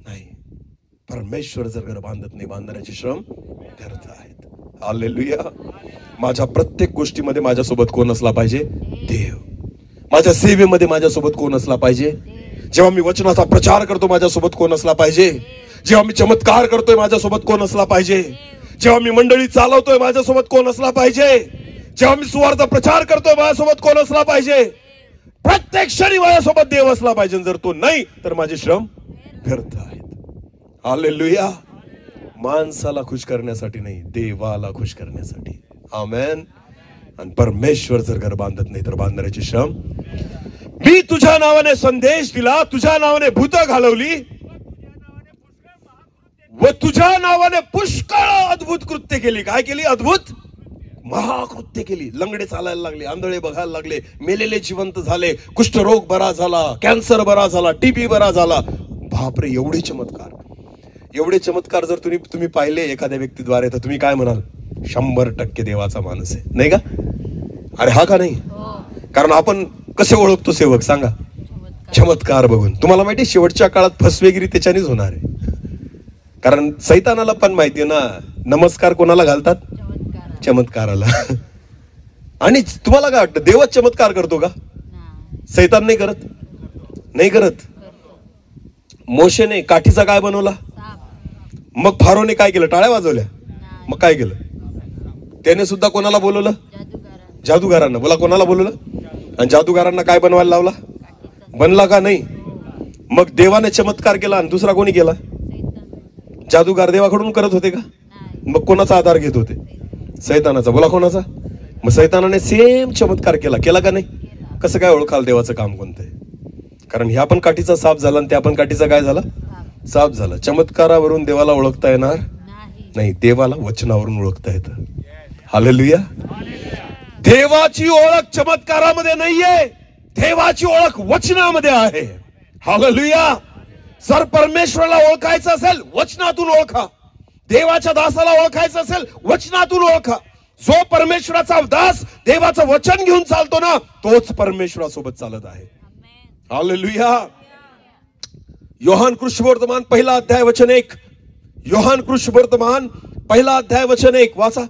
नाही. परमेश्वर जर घर बांधत नाही, बांधण्याचे श्रम व्यर्थ आहेत. हालेलुया. माझ्या प्रत्येक गोष्टीमध्ये माझ्यासोबत कोण असला पाहिजे? देव. माझ्या सेवेमध्ये माझ्यासोबत कोण असला पाहिजे? जेव्हा मी वचनाचा प्रचार करतो माझ्यासोबत कोण असला पाहिजे? जेव्हा मी चमत्कार करतोय माझ्यासोबत कोण असला पाहिजे? जेव्हा मी मंडळी चालवतोय माझ्यासोबत कोण असला पाहिजे? जेव्हा मी सुवार्थ प्रचार करतोय माझ्यासोबत कोण असला पाहिजे? प्रत्येक क्षणी माझ्यासोबत देव असला पाहिजे. जर तो नाही तर माझे श्रम व्यर्थ आहेत. हालेलुया. माणसाला खुश करण्यासाठी नाही, देवाला खुश करण्यासाठी. आमेन. आणि परमेश्वर जर घर बांधत नाही तर बांधणाऱ्याचे श्रम. मी तुझ्या नावाने संदेश दिला, तुझ्या नावाने भूत घालवली व तुझ्या नावाने पुष्कळ अद्भुत कृत्य केली. काय केली? अद्भुत महाकृत्य केली. लंगडे चालायला लागले, आंधळे बघायला लागले, मेलेले जिवंत झाले, कुष्ठरोग बरा झाला, कॅन्सर बरा झाला, टीबी बरा झाला. बापरे, एवढे चमत्कार. एवढे चमत्कार जर तुम्ही पाहिले एखाद्या व्यक्तीद्वारे तर तुम्ही काय म्हणाल? 100% देवाचा माणूस आहे, नाही का? अरे हा का नाही? कारण आपण कसे ओळखतो सेवक सांगा? चमत्कार बघून. तुम्हाला माहिती शेवटच्या काळात फसवेगिरी त्याच्यानेच होणार आहे. कारण सैतानाला पण माहिती आहे ना, नमस्कार कोणाला घालतात? चमत्काराला. आणि तुम्हाला काय वाटतं देवच चमत्कार करतो का? सैतान नाही करत? नाही करत. मोशेने काठीचा काय बनवला? मग फारोने काय केलं? टाळ्या वाजवल्या. मग काय केलं? त्याने सुद्धा कोणाला बोलवलं? जादूगारांना. बोला, कोणाला बोलवलं? आणि जादूगारांना काय बनवायला लावला? बनला का नाही? मग देवाने चमत्कार केला आणि दुसरा कोणी केला? जादूगार देवाकडून करत होते का? मग कोणाचा आधार घेत होते? सैतानाचा. बोला, कोणाचा? मग सैतानाने सेम चमत्कार केला का नाही? कसं काय ओळखाल देवाचं काम कोणतं आहे? कारण ह्या पण काठीचा साप झाला आणि त्या पण काठीचा काय झाला? साप झाला. चमत्कारावरून देवाला ओळखता येणार नाही, देवाला वचनावरून ओळखता येतं. हालेलुया. देवाची ओळख चमत्कारामध्ये नाहीये, देवाची ओळख वचनामध्ये आहे. हालेलुया. जर परमेश्वराला ओळखायचं असेल वचनातून ओळखा. देवाच्या दासाला ओळखायचं असेल वचनातून ओळखा. जो परमेश्वराचा दास देवाचं वचन घेऊन चालतो ना, तोच परमेश्वरासोबत चालत आहे. हालेलुया. योहान कृष्णवर्तमान 1 अध्याय वचन 1. योहान कृष्णवर्तमान 1 अध्याय वचन 1 वाचा.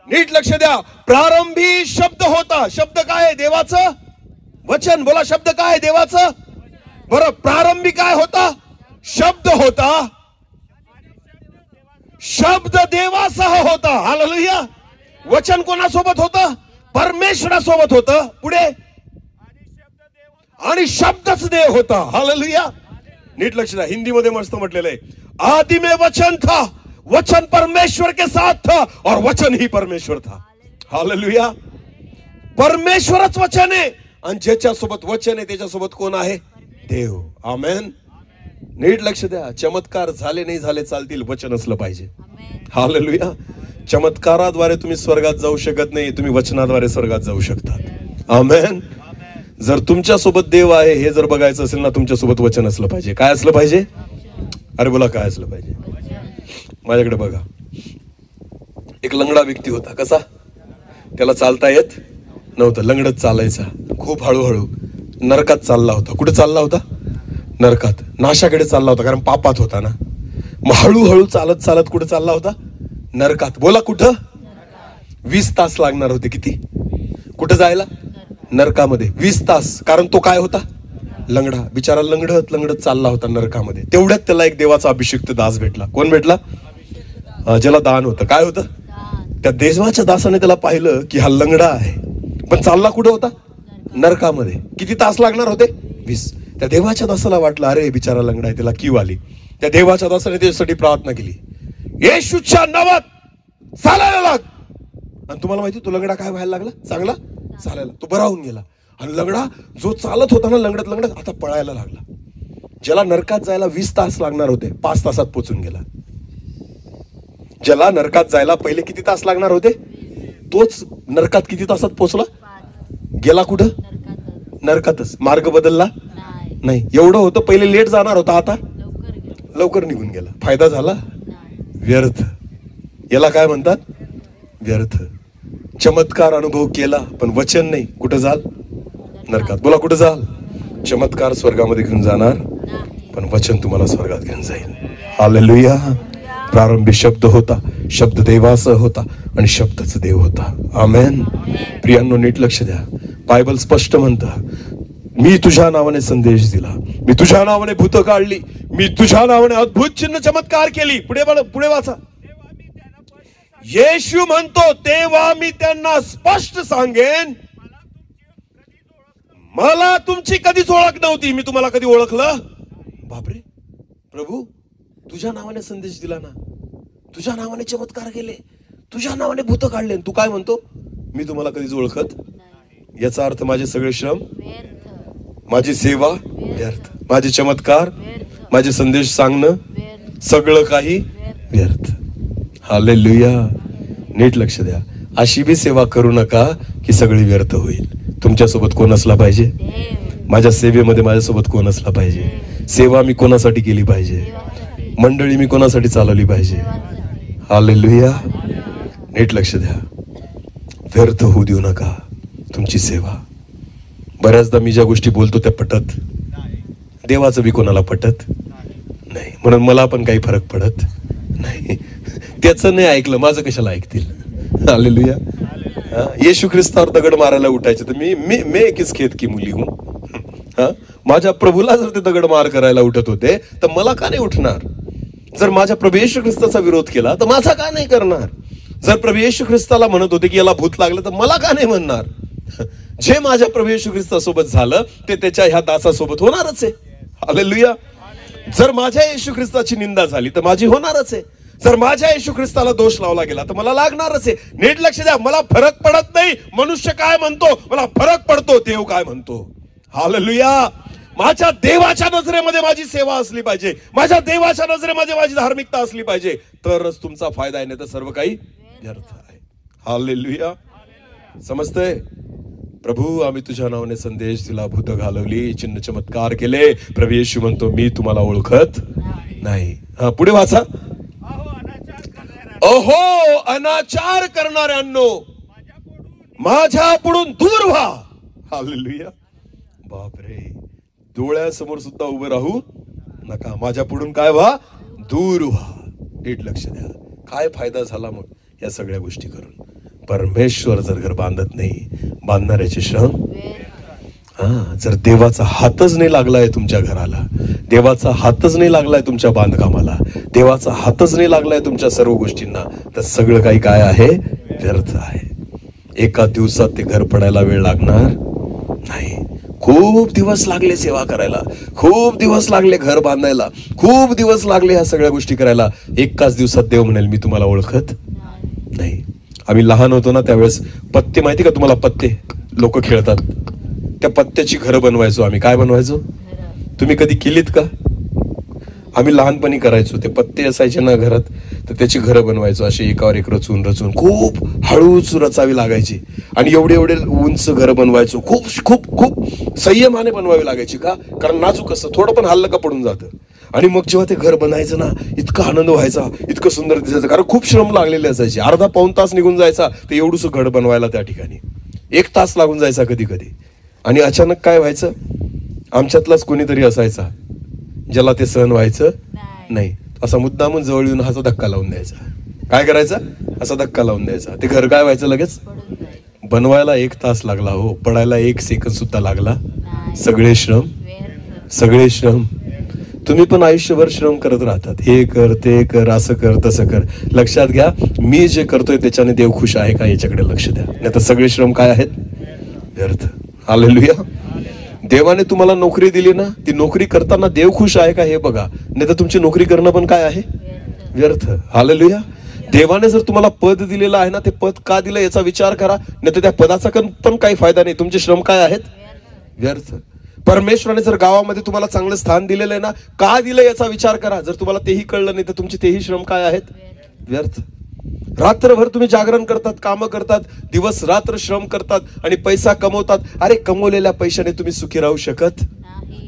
नीट लक्ष द्या. प्रारंभी शब्द होता. शब्द काय आहे? देवाचं वचन. बोला, शब्द काय आहे? देवाचं. बरं, प्रारंभी काय होता? शब्द होता. शब्द देवासह होता. हालेलुया. वचन कोणासोबत होतं? परमेश्वरासोबत होतं. पुढे, आणि शब्दच देव होता. हालेलुया. नीट लक्ष द्या. हिंदी मध्ये मस्त म्हटलेलं आहे, आदि में वचन था, वचन परमेश्वर के साथ था और वचन ही परमेश्वर था. हालेलुया. परमेश्वरच वचन आहे आणि ज्याच्यासोबत वचन आहे त्याच्यासोबत कोण आहे? देव. आमेन. नीट लक्ष द्या. चमत्कार झाले नाही झाले चालतील, वचन असलं पाहिजे. हालेलुया. चमत्काराद्वारे तुम्ही स्वर्गात जाऊ शकत नाही, तुम्ही वचनाद्वारे स्वर्गात जाऊ शकतात. आमेन. जर तुमच्या सोबत देव आहे हे जर बघायचं असेल ना, तुमच्या सोबत वचन असलं पाहिजे. काय असलं पाहिजे? अरे बोला, काय असलं पाहिजे? माझ्याकडे बघा. एक लंगडा व्यक्ती होता. कसा? त्याला चालता येत नव्हतं, लंगडत चालायचा, खूप हळूहळू. नरकात चालला होता. कुठे चालला होता? नरकात. नाशाकडे चालला होता, कारण पापात होता ना. मग हळूहळू चालत चालत कुठे चालला होता? नरकात. बोला, कुठं? 20 तास लागणार होते. किती? कुठं जायला? नरकामध्ये 20 तास. कारण तो काय होता? लंगडा. बिचारा लंगडत लंगडत चालला होता नरकामध्ये. तेवढ्यात त्याला एक देवाचा अभिषिक्त दास भेटला. कोण भेटला? ज्याला दान होतं. काय होतं? त्या देवाच्या दासाने त्याला पाहिलं की हा लंगडा आहे, पण चालला कुठं होता? नरकामध्ये. किती तास लागणार होते? 20. त्या देवाच्या दासाला वाटलं अरे बिचारा लंगडा आहे, त्याला कीव आली. त्या देवाच्या दासाने त्याच्यासाठी प्रार्थना केली, येशूच्या नावात चालायला लाग. आणि तुम्हाला माहिती तो लंगडा काय व्हायला लागला? चांगला चालायला. तो बरा होऊन गेला. आणि लंगडा जो चालत होता ना लंगडत लंगडत आता पळायला लागला. ज्याला नरकात जायला 20 तास लागणार होते 5 तासात पोचून गेला. ज्याला नरकात जायला पहिले किती तास लागणार होते तोच नरकात किती तासात पोचला? गेला कुठं? नरकातच. मार्ग बदलला नाही. एवढं होतं पहिले लेट जाणार होता, आता लवकर निघून गेला. फायदा झाला? व्यर्थ. याला काय म्हणतात? व्यर्थ. चमत्कार अनुभव केला पण वचन नाही. कुठं जाल? नरकात. बोला कुठं जाल? चमत्कार स्वर्गामध्ये घेऊन जाणार पण वचन तुम्हाला स्वर्गात घेऊन जाईल. हालेलुया. प्रारंभी शब्द होता, शब्द देवासह होता आणि शब्दच देव होता. आमेन. प्रियांनो नीट लक्ष द्या. बायबल स्पष्ट म्हणतं, मी तुझ्या नावाने संदेश दिला, मी तुझ्या नावाने भूत काढली, मी तुझ्या नावाने अद्भुत चिन्ह चमत्कार केली. पुढे वाचा. येशू म्हणतो, तेव्हा मी त्यांना स्पष्ट सांगेन, मला तुमची कधीच ओळख नव्हती. मी तुम्हाला कधी ओळखलं? बापरे प्रभू, तुझ्या नावाने संदेश दिला ना, तुझ्या नावाने चमत्कार केले, तुझ्या नावाने भूत काढले, तू काय म्हणतो मी तुम्हाला कधीच ओळखत? याचा अर्थ माझे सगळे श्रम, माझी सेवा व्यर्थ, माझे चमत्कार, माझे संदेश सांगणं, सगळं काही व्यर्थ. हालेलुया. नीट लक्ष द्या. अशी बी सेवा करू नका की सगळी व्यर्थ होईल. तुमच्यासोबत कोण असला पाहिजे? माझ्या सेवेमध्ये माझ्यासोबत कोण असला पाहिजे? सेवा मी कोणासाठी केली पाहिजे? मंडळी मी कोणासाठी चालवली पाहिजे? हालेलुया. नीट लक्ष द्या. व्यर्थ होऊ देऊ नका तुमची सेवा. बऱ्याचदा मी ज्या गोष्टी बोलतो त्या पटत, देवाचं बी कोणाला पटत नाही, म्हणून मला पण काही फरक पडत नाही. त्याचं नाही ऐकलं, माझं कशाला ऐकतील? हालेलुया. येशू ख्रिस्तावर दगड मारायला उठायचे तर मी किस खेत की मुली हूं. माझ्या प्रभूला जर ते दगड मार करायला उठत होते तर मला का नाही उठणार? जर माझ्या प्रभू येशू ख्रिस्ताचा विरोध केला तर माझा का नाही करणार? जर प्रभू येशू ख्रिस्ताला म्हणत होते की याला भूत लागलं तर मला का नाही म्हणणार? जे माझ्या प्रभू येशू ख्रिस्तासोबत झालं ते त्याच्या ह्या दासासोबत होणारच आहे. हालेलुया. जर माझ्या येशू ख्रिस्ताची निंदा झाली तर माझी होणारच आहे. जर माझ्या येशू ख्रिस्ताला दोष लावला गेला तर मला लागणारच आहे. नीट लक्ष द्या. मला फरक पडत नाही मनुष्य काय म्हणतो, मला फरक पडतो देव काय म्हणतो. हालेलुया. माझ्या देवाच्या नजरेमध्ये माझी सेवा असली पाहिजे, माझ्या देवाच्या नजरेमध्ये माझी धार्मिकता असली पाहिजे, तरच तुमचा फायदा आहे, नाही तर सर्व काही व्यर्थ आहे. हालेलुया. समजतंय? प्रभू, आम्ही तुझ्या नावाने संदेश दिला, भूत घालवली, चिन्ह चमत्कार केले. प्रभू येशू म्हणतो, मी तुम्हाला ओळखत नाही. पुढे वाचा. अहो अनाचार करणाऱ्यांनो, माझ्या पुढून दूर व्हा. हालेलुया. बापरे. डोळ्यासमोर सुद्धा उभं राहू नका. माझ्या पुढून काय व्हा? दूर व्हा. नीट लक्ष द्या. काय फायदा झाला मग या सगळ्या गोष्टी करून? परमेश्वर जर घर बांधत नाही, बांधणाऱ्याचे श्रम. जर देवाचा हातच नाही लागलाय तुमच्या घराला, देवाचा हातच नाही लागलाय तुमच्या बांधकामाला, देवाचा हातच नाही लागलाय तुमच्या सर्व गोष्टींना, तर सगळं काही काय आहे? व्यर्थ आहे. एका दिवसात ते घर पडायला वेळ लागणार नाही. खूप दिवस लागले सेवा करायला, खूप दिवस लागले घर बांधायला, खूप दिवस लागले ह्या सगळ्या गोष्टी करायला. एकाच दिवसात देव म्हणेल, मी तुम्हाला ओळखत नाही. आम्ही लहान होतो ना त्यावेळेस पत्ते, माहिती का तुम्हाला? पत्ते लोक खेळतात, त्या पत्त्याची घरं बनवायचो आम्ही. काय बनवायचो? तुम्ही कधी केलीत का? आम्ही लहानपणी करायचो. ते पत्ते असायचे ना घरात, तर त्याची घरं बनवायचो. असे एकावर एक रचून रचून खूप हळूच रचावी लागायची आणि एवढे उंच घरं बनवायचो. खूप खूप खूप संयमाने बनवावी लागायची. का? कारण नाजूक असतं, थोडं पण हल्लं का पडून जातं. आणि मग जेव्हा ते घर बनायचं ना, इतका आनंद व्हायचा, इतकं सुंदर दिसायचं, कारण खूप श्रम लागलेले असायचे. अर्धा पाऊण तास निघून जायचा ते एवढंसं घर बनवायला. त्या ठिकाणी 1 तास लागून जायचा कधी कधी. आणि अचानक काय व्हायचं, आमच्यातलाच कोणीतरी असायचा ज्याला ते सहन व्हायचं नाही. असा मुद्दामून जवळ येऊन असा धक्का लावून द्यायचा. काय करायचा? असा धक्का लावून द्यायचा. ते घर काय व्हायचं? लगेच बनवायला 1 तास लागला हो, पडायला 1 सेकंद सुद्धा लागला. नाही. सगळे श्रम, व्यर्थ. सगळे श्रम. तुम्ही पण आयुष्यभर श्रम करत राहतात, हे कर ते कर, असं कर तसं कर. लक्षात घ्या, मी जे करतोय त्याच्याने देव खुश आहे का याच्याकडे लक्ष द्या, नाही तर सगळे श्रम काय आहेत? व्यर्थ. हालेलुया. देवाने तुम्हाला नोकरी दिली ना, ती नोकरी करताना देव खुश आहे का हे बघा, नाही तर तुमची नोकरी करणं पण काय आहे? व्यर्थ. व्यर्थ. हालेलुया. देवाने जर तुम्हाला पद दिलेलं आहे ना, ते पद का दिलं याचा विचार करा, नाही तर त्या पदाचा पण काही फायदा नाही. तुमचे श्रम काय आहेत? व्यर्थ. परमेश्वराने जर गावामध्ये तुम्हाला चांगलं स्थान दिलेलं आहे ना, का दिलं याचा विचार करा. जर तुम्हाला तेही कळलं नाही तर तुमचे तेही श्रम काय आहेत? व्यर्थ. रात्रभर तुम्ही जागरण करतात, कामं करतात, दिवस रात्र श्रम करतात आणि पैसा कमवतात. अरे कमवलेल्या पैशाने तुम्ही सुखी राहू शकत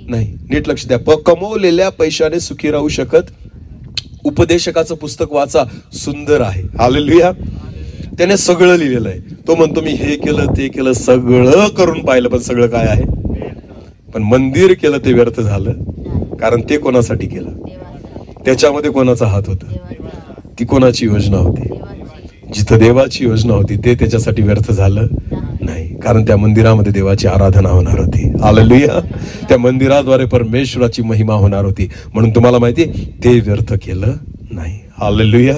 नाही. नीट लक्ष द्या, कमवलेल्या पैशाने सुखी राहू शकत. उपदेशकाचं पुस्तक वाचा, सुंदर आहे. हालेलुया. त्याने सगळं लिहिलेलं आहे. तो म्हणतो मी हे केलं ते केलं, सगळं करून पाहिलं, पण सगळं काय आहे? पण मंदिर केलं ते व्यर्थ झालं. कारण ते कोणासाठी केलं? त्याच्यामध्ये कोणाचा हात होता? ती कोणाची योजना होती? जिथं देवाची योजना होती ते त्याच्यासाठी व्यर्थ झालं नाही. कारण त्या मंदिरामध्ये देवाची आराधना होणार होती. हालेलुया. त्या मंदिराद्वारे परमेश्वराची महिमा होणार होती. म्हणून तुम्हाला माहिती, ते व्यर्थ केलं नाही. हालेलुया.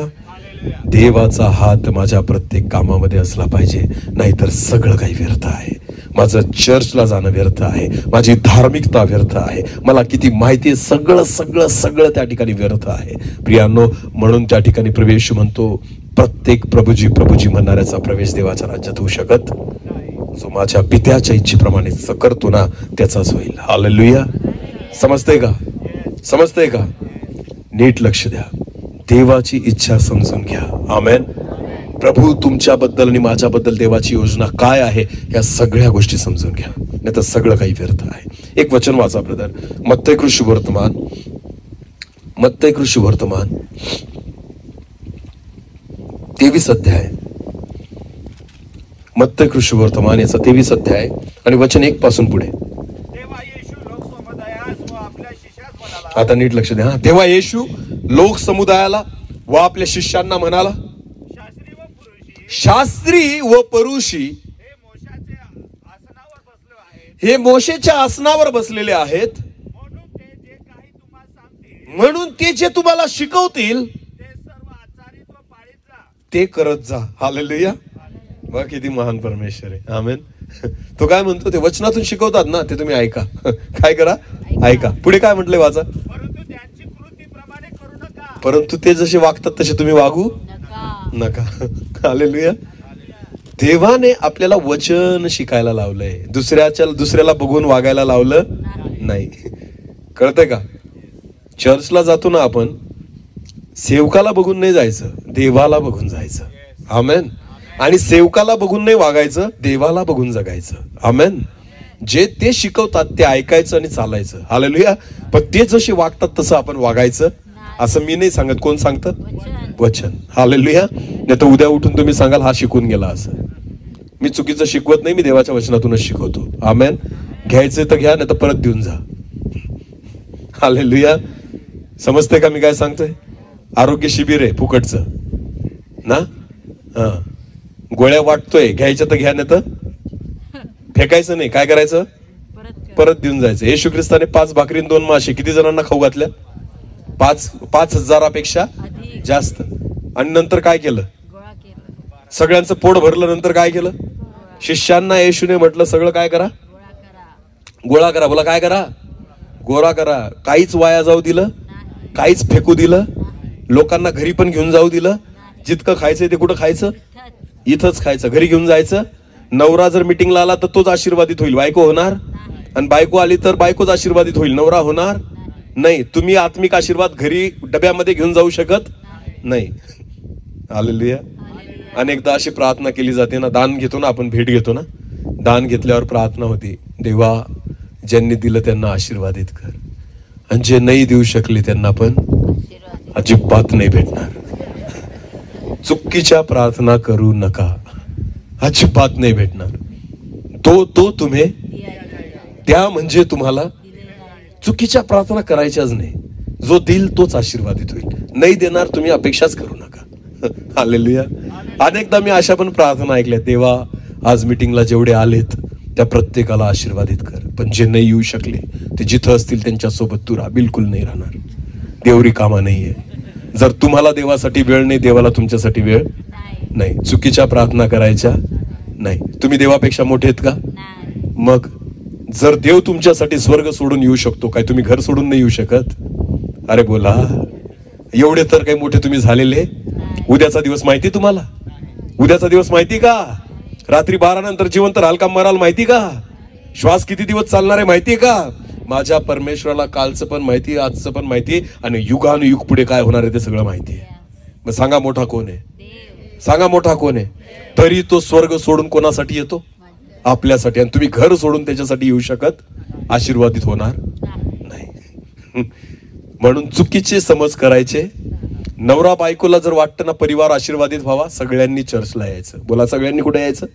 देवाचा हात माझ्या प्रत्येक कामामध्ये असला पाहिजे, नाहीतर सगळं काही व्यर्थ आहे. माझं चर्चला जाणं व्यर्थ आहे, माझी धार्मिकता व्यर्थ आहे, मला किती माहिती आहे, सगळं सगळं सगळं त्या ठिकाणी व्यर्थ आहे. प्रियांनो, म्हणून त्या ठिकाणी प्रवेश म्हणतो, प्रत्येक प्रभुजी प्रभुजी म्हणणाऱ्याचा प्रवेश देवाच्या राज्यात होऊ शकत. जो माझ्या पित्याच्या इच्छेप्रमाणे करतो ना, त्याचाच होईल. हालेलुया. समजतंय का? समजतंय का? नीट लक्ष द्या, देवाची इच्छा समजून घ्या. आमेन. प्रभू तुमच्याबद्दल आणि माझ्याबद्दल देवाची योजना काय आहे, या सगळ्या गोष्टी समजून घ्या, नाही तर सगळं काही व्यर्थ आहे. एक वचन वाचा ब्रदर, मत्तई कृषी वर्तमान, मत्तई कृषी वर्तमान 23 अध्याय, मत्तई कृषी वर्तमान याचा 23 अध्याय आणि वचन 1 पासून पुढे. आता नीट लक्ष द्या. तेव्हा येशू लोक समुदायाला व आपल्या शिष्यांना म्हणाला, शास्त्री व परुषी हे मोशेच्या आसनावर बसलेले आहेत, म्हणून ते जे तुम्हाला शिकवतील ते करत जा. हालेलुया. बघा किती महान परमेश्वर आहे. आमेन. तो काय म्हणतो, ते वचनातून शिकवतात ना, ते तुम्ही ऐका. काय करा? ऐका. पुढे काय म्हटलंय वाचा. परंतु ते जसे वागतात तसे तुम्ही वागू नका. हालेलुया. देवाने आपल्याला वचन शिकायला लावलंय, दुसऱ्याला बघून वागायला लावलं नाही. कळतंय का? चर्चला जातो ना आपण, सेवकाला बघून नाही जायचं, देवाला बघून जायचं. आमेन. आणि सेवकाला बघून नाही वागायचं, देवाला बघून जगायचं. आमेन. जे ते शिकवतात ते ऐकायचं आणि चालायचं. हालेलुया. पण ते जसे वागतात तसं आपण वागायचं, असं मी नाही सांगत. कोण सांगतं? वचन. हालेलुया. नाही तर उद्या उठून तुम्ही सांगाल हा शिकून गेला असं. मी चुकीचं शिकवत नाही, मी देवाच्या वचनातूनच शिकवतो. आमेन. घ्यायचं तर घ्या, नाही तर परत देऊन जा. हालेलुया. समजते का मी काय सांगतोय? आरोग्य शिबिर आहे फुकटचं ना. हा, गोळ्या वाटतोय, घ्यायच्या तर घ्या, नाही तर फेकायचं नाही. काय करायचं? परत देऊन जायचं. येशू ख्रिस्ताने 5 भाकरी 2 मासे किती जणांना खाऊ घातल्या? 5,000पेक्षा जास्त. आणि नंतर काय केलं? सगळ्यांचं पोट भरलं. नंतर काय केलं? शिष्यांना येशूने म्हटलं सगळं काय करा? गोळा करा. बोला काय करा? गोळा करा. काहीच वाया जाऊ दिलं, काहीच फेकू दिलं, लोकांना घरी पण घेऊन जाऊ दिलं. जितकं खायचंय ते कुठं खायचं? इथंच खायचं. घरी घेऊन जायचं. नवरा जर मिटिंगला आला तर तोच आशीर्वादित होईल, बायको होणार. आणि बायको आली तर बायकोच आशीर्वादित होईल, नवरा होणार नाही. तुम्ही आत्मिक आशीर्वाद घरी डब्यामध्ये घेऊन जाऊ शकत नाही. हालेलुया. अनेकदा अशी प्रार्थना केली जाते ना, दान घेतो ना आपण, भेट घेतो ना, दान घेतल्यावर प्रार्थना होती, देवा ज्यांनी दिलं त्यांना आशीर्वादित कर, आणि जे नाही देऊ शकले त्यांना पण अजिबात नाही भेटणार. चुकीच्या प्रार्थना करू नका, अजिबात नाही भेटणार. तो तुम्ही त्या म्हणजे तुम्हाला चुकीच्या प्रार्थना करायच्याच नाही. जो दिल तोच आशीर्वादित होईल. नाही देणार तुम्ही अपेक्षाच करू नका. हालेलुया. अनेकदा मी अशा पण प्रार्थना ऐकल्या, देवा आज मीटिंगला जेवढे आलेत त्या प्रत्येकाला आशीर्वादित कर. पण जे नाही येऊ शकले ते जिथं असतील त्यांच्यासोबत तू राहा. बिलकुल नाही राहणार. देव रिकामा नाहीये. जर तुम्हाला देवासाठी वेळ नाही, देवाला तुमच्यासाठी वेळ नाही. चुकीच्या प्रार्थना करायच्या नाही. तुम्ही देवापेक्षा मोठे आहेत का? मग जर देव तुमच्यासाठी स्वर्ग सोडून येऊ शकतो, काय तुम्ही घर सोडून नाही येऊ शकत? अरे बोला. एवढे तर काही मोठे तुम्ही झालेले. उद्याचा दिवस माहिती तुम्हाला? उद्याचा दिवस माहिती का? रात्री 12 नंतर जिवंत राहाल का मराल माहिती का? श्वास किती दिवस चालणार आहे माहितीये का? माझ्या परमेश्वराला कालचं पण माहिती, आजचं पण माहिती, आणि युगानुयुग पुढे काय होणार आहे ते सगळं माहिती आहे. मग सांगा मोठा कोण आहे? सांगा मोठा कोण आहे? तरी तो स्वर्ग सोडून कोणासाठी येतो? आपल्यासाठी. आणि तुम्ही घर सोडून त्याच्यासाठी येऊ शकत? आशीर्वादित होणार नाही. म्हणून चुकीचे समज करायचे. नवरा बायकोला जर वाटतं ना परिवार आशीर्वादित व्हावा, सगळ्यांनी चर्चला यायचं. बोला, सगळ्यांनी कुठे यायचं?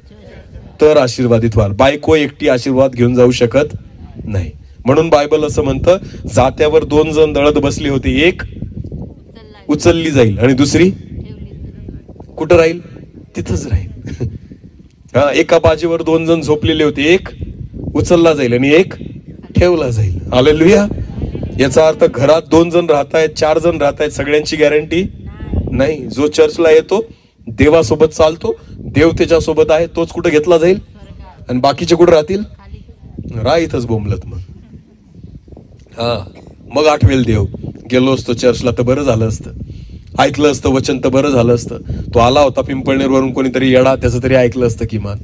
तर आशीर्वादित व्हाल. बायको एकटी आशीर्वाद घेऊन जाऊ शकत नाही. म्हणून बायबल असं म्हणतं, जात्यावर 2 जण दळत बसले होते, एक उचलली जाईल आणि दुसरी कुठं राहील? तिथंच राहील. एका बाजीवर 2 जण झोपलेले होते, एक उचलला जाईल आणि एक ठेवला जाईल. हालेलुया. याचा अर्थ घरात 2 जण राहतायत, 4 जण राहतायत, सगळ्यांची गॅरंटी नाही. जो चर्चला येतो, देवासोबत चालतो, देव त्याच्यासोबत आहे, तोच कुठे घेतला जाईल आणि बाकीचे कुठे राहतील? इथंच बोंबलत. मग आठवेल देव. गेलो असतो चर्चला तर बरं झालं असतं, ऐकलं असतं वचन तर बरं झालं असतं. तो आला होता पिंपळनेरवरून, कोणीतरी येडा, त्याचं तरी ऐकलं असतं किमान.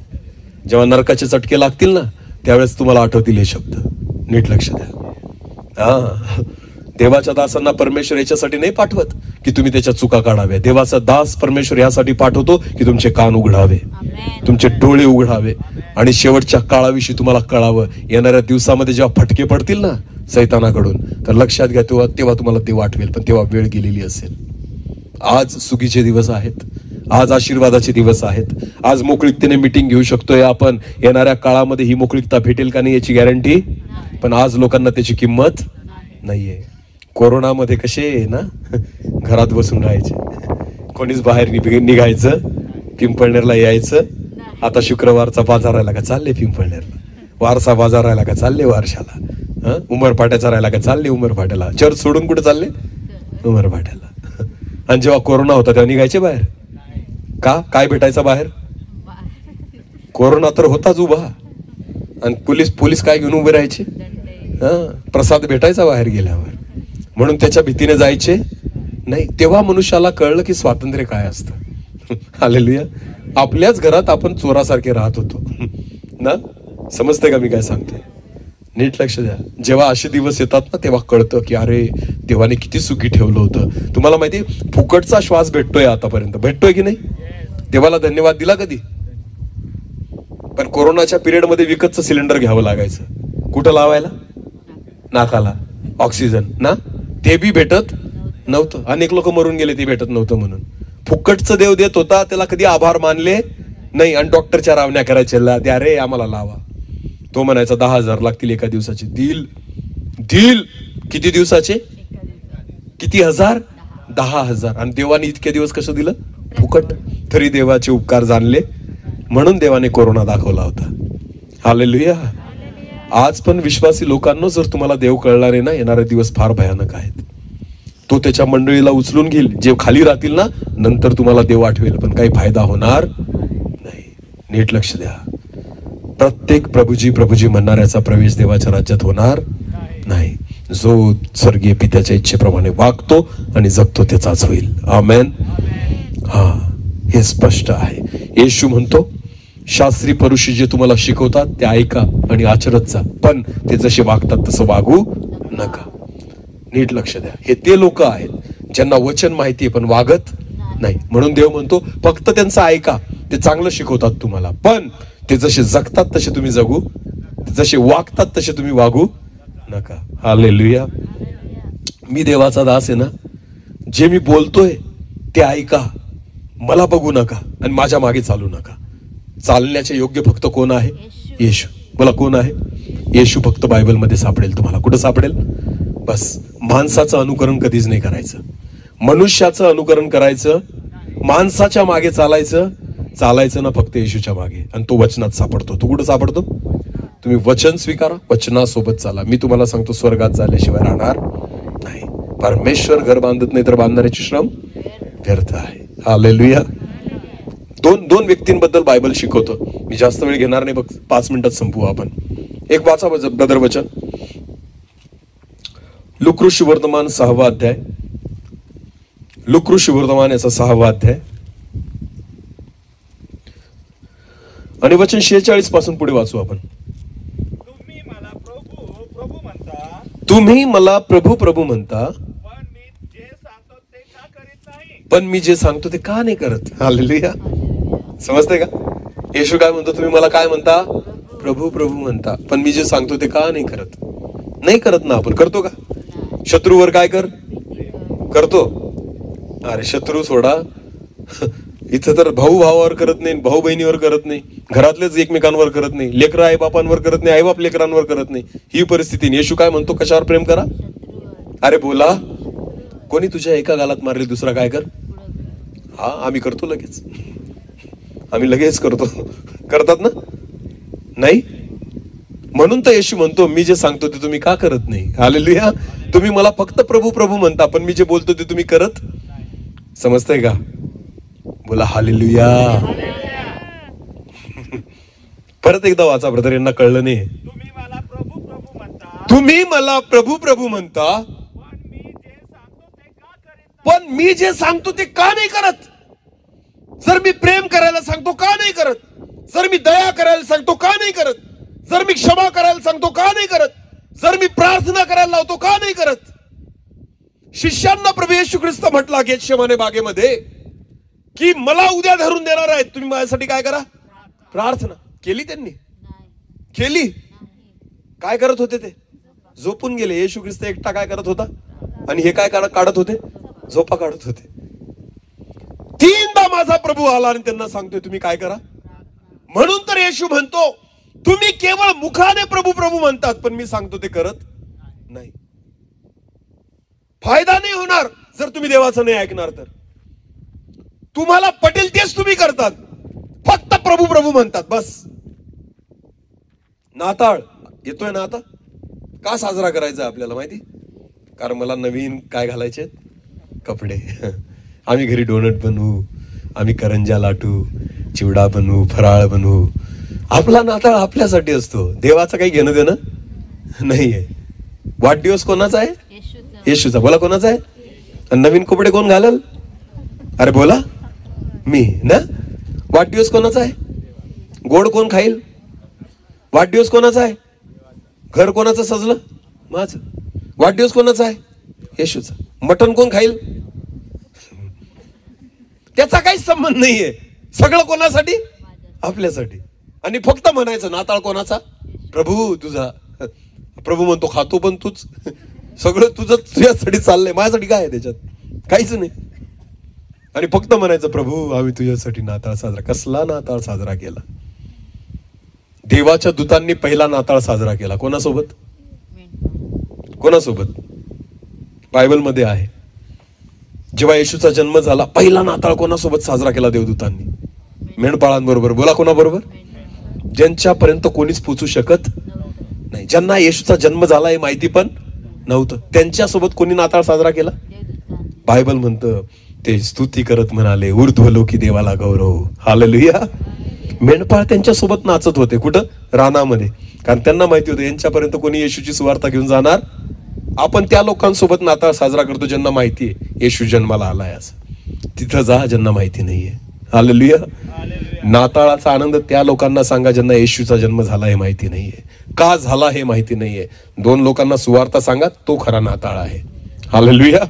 जेव्हा नरकाचे चटके लागतील ना, त्यावेळेस तुम्हाला आठवतील हे शब्द. नीट लक्ष द्या. देवाच्या दासांना परमेश्वर याच्यासाठी नाही पाठवत की तुम्ही त्याच्या चुका काढाव्या. देवाचा दास परमेश्वर यासाठी पाठवतो की तुमचे कान उघडावे, तुमचे डोळे उघडावे आणि शेवटच्या काळाविषयी तुम्हाला कळावं. येणाऱ्या दिवसामध्ये जेव्हा फटके पडतील ना सैतानाकडून, तर लक्षात घ्या, तेव्हा तुम्हाला ते आठवेल. पण तेव्हा वेळ गेलेली असेल. आज सुगीचे दिवस आहेत, आज आशीर्वादाचे दिवस आहेत. आज मोकळीकतेने मीटिंग घेऊ शकतोय आपण. येणाऱ्या काळामध्ये ही मोकळीकता भेटेल का नाही याची गॅरंटी, पण आज लोकांना त्याची किंमत नाहीये. कोरोनामध्ये कसे ना घरात बसून राहायचे, कोणीच बाहेर निघायचं, पिंपळनेरला यायचं. आता शुक्रवारचा बाजार राहिला का चालले पिंपळनेरला, वारसा बाजार राहिला का चालले वारशाला, उमरपाट्याचा राहिला का चालले उमरपाट्याला. चर्च सोडून कुठे चालले? उमरपाट्याला. आणि जेव्हा कोरोना होता तेव्हा निघायचे बाहेर का? काय भेटायचं बाहेर? कोरोना तर होताच उभा, आणि पोलीस काय घेऊन उभे राहायचे? प्रसाद भेटायचा बाहेर गेल्यावर. म्हणून त्याच्या भीतीने जायचे नाही. तेव्हा मनुष्याला कळलं की स्वातंत्र्य काय असतं. हालेलुया. आपल्याच घरात आपण चोरासारखे राहत होतो ना. समजते का मी काय सांगतोय? नीट लक्ष द्या. जेव्हा असे दिवस येतात ना, तेव्हा कळतं की अरे देवाने किती सुखी ठेवलं होतं. तुम्हाला माहिती, फुकटचा श्वास भेटतोय आतापर्यंत. भेटतोय की नाही? देवाला धन्यवाद दिला कधी? पण कोरोनाच्या पिरियड मध्ये विकतचं सिलेंडर घ्यावं लागायचं. कुठं लावायला? नाकाला. ऑक्सिजन ना, ते बी भेटत नव्हतं. अनेक लोक मरून गेले ते भेटत नव्हतं म्हणून. फुकटचं देव देत होता, त्याला कधी आभार मानले नाही. आणि डॉक्टरच्या रावण्या करायच्या, द्या रे आम्हाला लावा. तो म्हणायचा 10,000 लागतील एका दिवसाचे. दिल किती दिवसाचे? किती हजार? 10,000. आणि देवाने इतके दिवस कसं दिलं? फुकट. तरी देवाचे उपकार जाणले म्हणून देवाने कोरोना दाखवला होता. हालेलुया. आज पण विश्वासी लोकांना, जर तुम्हाला देव कळणार आहे ना, येणारे दिवस फार भयानक आहेत. तो त्याच्या मंडळीला उचलून घेईल. जे खाली राहतील ना, नंतर तुम्हाला देव आठवेल, पण काही फायदा होणार नाही. नीट लक्ष द्या. प्रत्येक प्रभुजी म्हणणाऱ्याचा प्रवेश देवाच्या राज्यात होणार नाही. जो स्वर्गीय पित्याच्या इच्छेप्रमाणे वागतो आणि जगतो त्याचाच होईल. आमेन. हे स्पष्ट आहे. येशू म्हणतो, शास्त्री परुषी जे तुम्हाला शिकवतात ते ऐका आणि आचरत जा, पण ते जसे वागतात तसं वागू नका. नीट लक्ष द्या. हे ते लोक आहेत ज्यांना वचन माहिती आहे पण वागत नाही. म्हणून देव म्हणतो फक्त त्यांचं ऐका. ते चांगलं शिकवतात तुम्हाला, पण ते जसे जगतात तसे तुम्ही जगू, जसे वागतात तसे तुम्ही वागू नका. हालेलुया. मी देवाचा दास आहे ना, जे मी बोलतोय ते ऐका, मला बघू नका आणि माझ्या मागे चालू नका. चालण्याचे योग्य फक्त कोण आहे? येशू. मला कोण आहे? येशू फक्त बायबलमध्ये सापडेल तुम्हाला. कुठं सापडेल? बस. माणसाचं अनुकरण कधीच नाही करायचं. मनुष्याचं अनुकरण करायचं, माणसाच्या मागे चालायचं, चालायचं ना फक्त येशूच्या मागे, आणि तो वचनात सापडतो. तो कुठं सापडतो? तुम्ही वचन स्वीकारा, वचनासोबत चाला. मी तुम्हाला सांगतो, स्वर्गात झाल्याशिवाय राहणार नाही. परमेश्वर घर बांधत नाही तर बांधणाऱ्याचे श्रम व्यर्थ आहे. हालेलुया. दोन व्यक्तींबद्दल बायबल शिकवतो. मी जास्त वेळ घेणार नाही, बघ 5 मिनिटात संपवू आपण. एक वाचा ब्रदर वचन, लुकऋषी वर्तमान 6वा अध्याय. लुकऋषी वर्तमान याचा 6वा अध्याय आणि वचन 46 पासून पुढे वाचू आपण. तुम्ही मला प्रभू प्रभू म्हणता, पण मी जे सांगतो ते का नाही करत. हालेलुया. समजतंय का? येशू काय म्हणतो? तुम्ही मला काय म्हणता? प्रभू प्रभू म्हणता, पण मी जे सांगतो ते का नाही करत. नाही करत ना. आपण करतो का? शत्रूवर काय करतो? अरे शत्रू सोडा, इथं तर भाऊ भावावर करत नाही, भाऊ बहिणीवर करत नाही, घरातलेच एकमेकांवर करत नाही, लेकरं आई बापांवर करत नाही, आई बाप लेकरांवर करत नाही. ही परिस्थिती. येशू काय म्हणतो? कशावर प्रेम करा? अरे बोला. कोणी तुझ्या एका गालात मारली, दुसरा काय कर? हा, आम्ही करतो लगेच. आम्ही लगेच करतो. करतात ना? नाही. म्हणून तर येशू म्हणतो, मी जे सांगतो ते तुम्ही का करत नाही. हालेलुया. तुम्ही मला फक्त प्रभू प्रभू म्हणता, पण मी जे बोलतो ते तुम्ही करत. समजतंय का? बोला हालेलुया. परत एकदा वाचा ब्रदर, यांना कळलं नाही. तुम्ही मला प्रभू प्रभू म्हणता, पण मी जे सांगतो ते का नाही करत. जर मी प्रेम करायला सांगतो का नाही करत. जर मी दया करायला सांगतो का नाही करत. जर मी क्षमा करायला सांगतो का नाही करत. जर मी प्रार्थना करायला लावतो का नाही करत. शिष्यांना प्रभू येशू ख्रिस्त म्हटला गेतशेमाने बागेमध्ये की मला उद्या धरून देणार आहेत, तुम्ही माझ्यासाठी काय करा? प्रार्थना. केली त्यांनी? केली. काय करत होते ते? झोपून गेले. येशू ख्रिस्त एकटा काय करत होता, आणि हे काय काढत होते? झोपा काढत होते. 3दा माझा प्रभू आला आणि त्यांना सांगतोय तुम्ही काय करा. म्हणून तर येशू म्हणतो, तुम्ही केवळ मुखाने प्रभू प्रभू म्हणतात, पण मी सांगतो ते करत नाही. फायदा नाही होणार जर तुम्ही देवाचं नाही ऐकणार तर. तुम्हाला पटेल तेच तुम्ही करतात, फक्त प्रभू प्रभू म्हणतात बस. नाताळ येतोय ना आता. का साजरा करायचा आपल्याला माहिती? कारण मला नवीन काय घालायचे? कपडे. आम्ही घरी डोनट बनवू, आम्ही करंजा लाटू, चिवडा बनवू, फराळ बनवू. आपला नाताळ आपल्यासाठी असतो, देवाचं काही घेणं देणं नाहीये. वाढदिवस कोणाचा आहे? येशूचा. बोला कोणाचा आहे? आणि नवीन कपडे कोण घालल? अरे बोला, मी ना. वाढदिवस कोणाचा आहे? गोड कोण खाईल? वाढदिवस कोणाचा आहे? घर कोणाचं सजलं? माझं. वाढदिवस कोणाचा आहे? येशूचा. मटण कोण खाईल? त्याचा काहीच संबंध नाहीये. सगळं कोणासाठी? आपल्यासाठी. आणि फक्त म्हणायचं नाताळ कोणाचा? प्रभू तुझा. प्रभू म्हणतो खातो पण तूच. सगळं तुझं तुझ्यासाठी चाललंय, माझ्यासाठी काय आहे त्याच्यात? काहीच नाही. आणि फक्त म्हणायचं प्रभू आम्ही तुझ्यासाठी नाताळ साजरा. कसला नाताळ साजरा केला? देवाच्या दूतांनी पहिला नाताळ साजरा केला. कोणासोबत? कोणासोबत? बायबलमध्ये आहे. जेव्हा येशूचा जन्म झाला, पहिला नाताळ कोणासोबत साजरा केला देवदूतांनी? मेंढपाळांबरोबर. बोला कोणाबरोबर? ज्यांच्यापर्यंत कोणीच पोचू शकत नाही, ज्यांना येशूचा जन्म झाला हे माहिती पण नव्हतं, त्यांच्यासोबत कोणी नाताळ साजरा केला? बायबल म्हणतं ते स्तुती करत म्हणाले, ऊर्ध्वलोकी देवाला गौरव. हालेलुया. मेंढपाळ त्यांच्यासोबत नाचत होते. कुठं? रानामध्ये. कारण त्यांना माहिती होतं यांच्यापर्यंत कोणी येशूची सुवार्ता घेऊन जाणार. आपण त्या लोकांसोबत नाताळ साजरा करतो ज्यांना माहिती आहे येशू जन्माला आलाय असं. तिथं जा ज्यांना माहिती नाहीये. हालेलुया. नाताळाचा आनंद त्या लोकांना सांगा ज्यांना येशूचा जन्म झाला हे माहिती नाहीये, का झाला हे माहिती नाहीये. 2 लोकांना सुवार्ता सांगा, तो खरा नाताळ आहे. हालेलुया.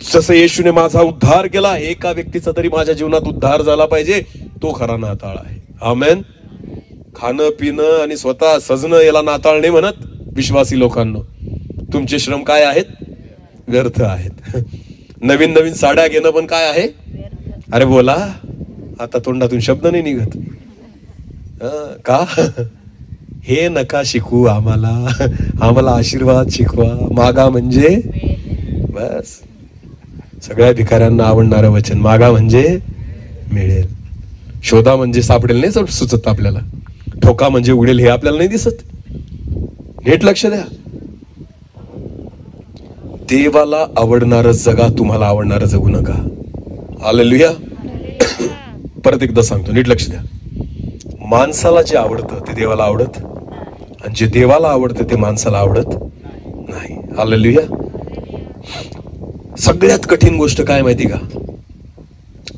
जसं येशूने माझा उद्धार केला, एका व्यक्तीचा तरी माझ्या जीवनात उद्धार झाला पाहिजे, तो खरा नाताळ आहे. आमेन. खाणं पिणं आणि स्वतः सजणं याला नाताळ नाही म्हणत विश्वासी लोकांना. तुमचे श्रम काय आहेत? व्यर्थ आहेत. नवीन नवीन साड्या घेणं पण काय आहे? अरे बोला, आता तोंडातून शब्द नाही निघत. का? हे नका शिकू आम्हाला आशीर्वाद शिकवा. मागा म्हणजे बस. सगळ्या भिकाऱ्यांना आवडणारं वचन, मागा म्हणजे मिळेल. शोधा म्हणजे सापडेल नाही सुचत आपल्याला, ठोका म्हणजे उडेल हे आपल्याला नाही दिसत. नीट लक्ष द्या. देवाला आवडणारं जगा, तुम्हाला आवडणारं जगू नका. हालेलुया. परत एकदा सांगतो, नीट लक्ष द्या. माणसाला जे आवडतं ते देवाला आवडत, आणि जे देवाला आवडतं ते माणसाला आवडत नाही. हालेलुया. सगळ्यात कठीण गोष्ट काय माहिती का?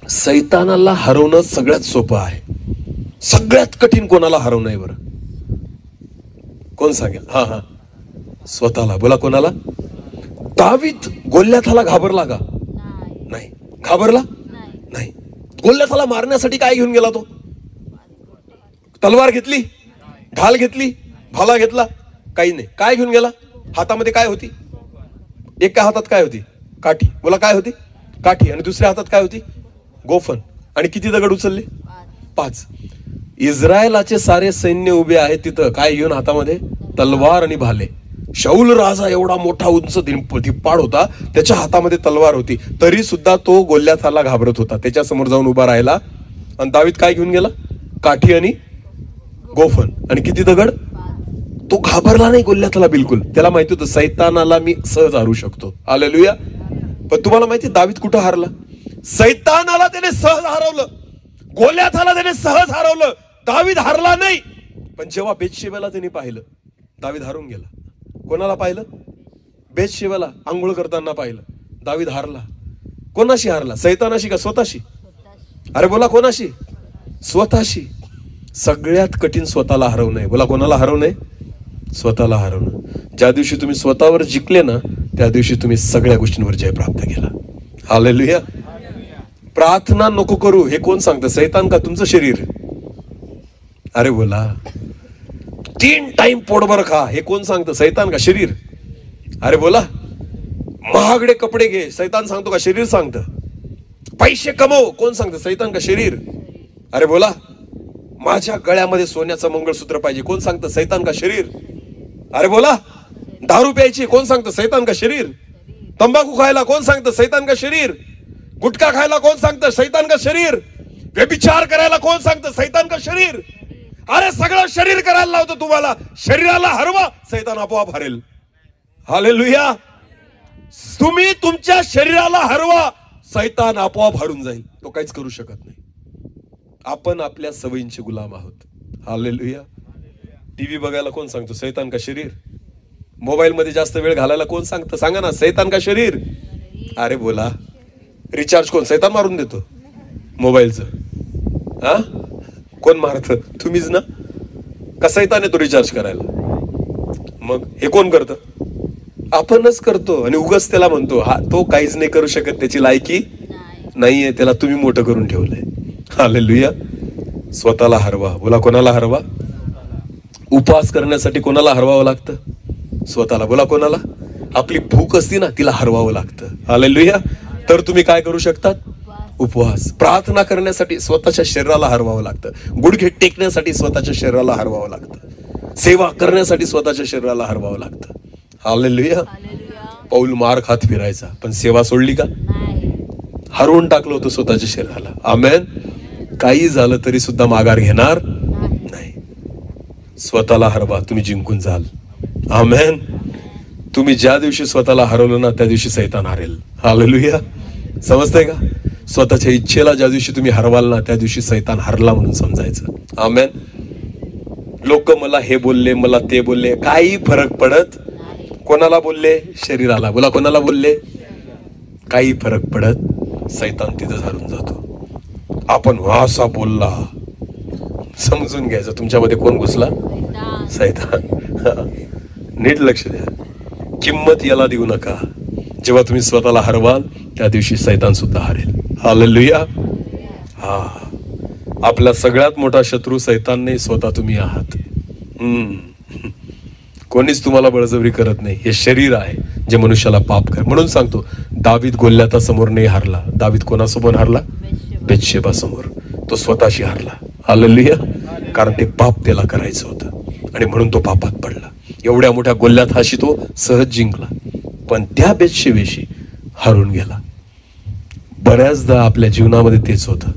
सैतानाला हरवणं सगळ्यात सोपं आहे. सगळ्यात कठीण कोणाला हरवणं आहे बरं? कोण सांगेल? हा, स्वतःला. बोला, कोणाला? दावीद गोल्याथाला घाबरला का? नाही. घाबरला नाही. गोल्याथाला मारण्यासाठी काय घेऊन गेला तो? तलवार घेतली, ढाल घेतली, भाला घेतला? काही नाही. काय घेऊन गेला? हातामध्ये काय होती? एका हातात काय होती? काठी. बोला, काय होती? काठी. आणि दुसऱ्या हातात काय होती? गोफन. आणि किती दगड उचलले? 5. इस्रायलाचे सारे सैन्य उभे आहे तिथं, काय घेऊन हातामध्ये? तलवार आणि भाले. शाऊल राजा एवढा मोठा उंच धिप्पाड होता, त्याच्या हातामध्ये तलवार होती, तरी सुद्धा तो गोल्याथाला घाबरत होता. त्याच्या समोर जाऊन उभा राहिला. आणि दावीद काय घेऊन गेला? काठी आणि गोफन. आणि किती दगड? तो घाबरला नाही गोल्याथाला बिलकुल. त्याला माहिती होतं सैतानाला मी सहज हारू शकतो. हालेलुया. पण तुम्हाला माहिती दावीद कुठं हारला? सैतानाला त्याने सहज हरवलं, गोल्याथाला त्याने सहज हरवलं, दावीद हारला नाही. पण जेव्हा बेतशेबाला त्याने पाहिलं, दावीद हारून गेला. कोणाला पाहिलं? बेतशेबाला आंघोळ करताना पाहिलं. दावीद हारला. कोणाशी हारला? सैतानाशी का स्वतःशी? अरे बोला, कोणाशी? स्वतःशी. सगळ्यात कठीण स्वतःला हरवणं आहे. बोला, कोणाला हरवणं आहे? स्वतःला हरवणं. ज्या दिवशी तुम्ही स्वतःवर जिंकले ना, त्या दिवशी तुम्ही सगळ्या गोष्टींवर जय प्राप्त केला. हालेलुया. प्रार्थना नको करू हे कोण सांगतं? सैतान का तुमचं शरीर? अरे बोला. 3 टाइम पोटभर खा हे कोण सांगतं? सैतान का शरीर? अरे बोला. महागडे कपडे घे, सैतान सांगतो का शरीर सांगतं? पैसे कमव, कोण सांगतं? सैतान का शरीर? अरे बोला. माझ्या गळ्यामध्ये सोन्याचं मंगळसूत्र पाहिजे, कोण सांगतं? सैतान का शरीर? अरे बोला. दारू प्यायची, कोण सांगतं? सैतान का शरीर? तंबाखू खायला कोण सांगतं? सैतान का शरीर? गुटखा खायला कोण सांगतं? सैतान का शरीर? व्यभिचार करायला कोण सांगतं? सैतान का शरीर? अरे सगळं शरीर करायला लावतं तुम्हाला. शरीराला हरवा, सैतान आपोआप हरेल. हालेलुया. तुम्ही तुमच्या शरीराला हरवा, सैतान आपोआप हरून जाईल. तो काहीच करू शकत नाही. आपण आपल्या सवयींचे गुलाम आहोत. हालेलुया. टीव्ही बघायला कोण सांगतो? सैतान का शरीर? मोबाईल मध्ये जास्त वेळ घालायला कोण सांगतं? सांगा ना. सैतान का शरीर? अरे बोला. रिचार्ज कोण? सैतान मारून देतो मोबाईलचं. हा, कोण मारतं? तुम्हीच ना. का सैतान येतो रिचार्ज करायला? मग हे कोण करतं? आपणच करतो. आणि उगाच त्याला म्हणतो हा तो काहीच नाही करू शकत, त्याची लायकी नाहीये, त्याला तुम्ही मोठं करून ठेवलंय. हालेलुया. स्वतःला हरवा. बोला, कोणाला हरवा? उपवास करण्यासाठी कोणाला हरवावं लागतं? स्वतःला. बोला, कोणाला? आपली भूक असती ना, तिला हरवावं लागतं. हालेलुया. तर तुम्ही काय करू शकतात? उपवास. प्रार्थना करण्यासाठी स्वतःच्या शरीराला हरवावं लागतं. गुडघे टेकण्यासाठी स्वतःच्या शरीराला हरवावं लागतं. सेवा करण्यासाठी स्वतःच्या शरीराला हरवावं लागतं. हालेलुया. पौल मार खात फिरायचा, पण सेवा सोडली का? हरवून टाकलं होतं स्वतःच्या शरीराला. आमेन. काही झालं तरी सुद्धा माघार घेणार नाही. स्वतःला हरवा, तुम्ही जिंकून जाल. आमेन. तुम्ही ज्या दिवशी स्वतःला हरवलं ना, त्या दिवशी सैतान हरेल. हालेलुया. समजतंय का? स्वतःच्या इच्छेला ज्या दिवशी तुम्ही हरवाल ना, त्या दिवशी सैतान हरला म्हणून समजायचं. आमेन. लोक मला हे बोलले, मला ते बोलले, काही फरक पडत. कोणाला बोलले? शरीराला. बोला, कोणाला बोलले? काही फरक पडत. सैतान तिथं हरून जातो. आपण असा बोलला, समजून घ्यायचं तुमच्यामध्ये कोण घुसला? सैतान. नीट लक्ष द्या. किंमत याला देऊ नका. जेव्हा तुम्ही स्वतःला हरवाल, त्या दिवशी सैतान सुद्धा हरेल. हालेलुया. हा, आपला सगळ्यात मोठा शत्रू सैतान नाही, स्वतः तुम्ही आहात. कोणीच तुम्हाला बळजबरी करत नाही. हे शरीर आहे जे मनुष्याला पाप कर. म्हणून सांगतो, दावीद गोल्याथा समोर नाही हारला. दावीद कोणासमोर हारला? बेतशेबा समोर. तो स्वतःशी हारला. हालेलुया. कारण ते पाप त्याला करायचं होतं आणि म्हणून तो पापात पडला. एवढ्या मोठ्या गोल्याथाशी तो सहज जिंकला, पण त्या बेतशेबेशी हरून गेला. बऱ्याचदा आपल्या जीवनामध्ये तेच होतं.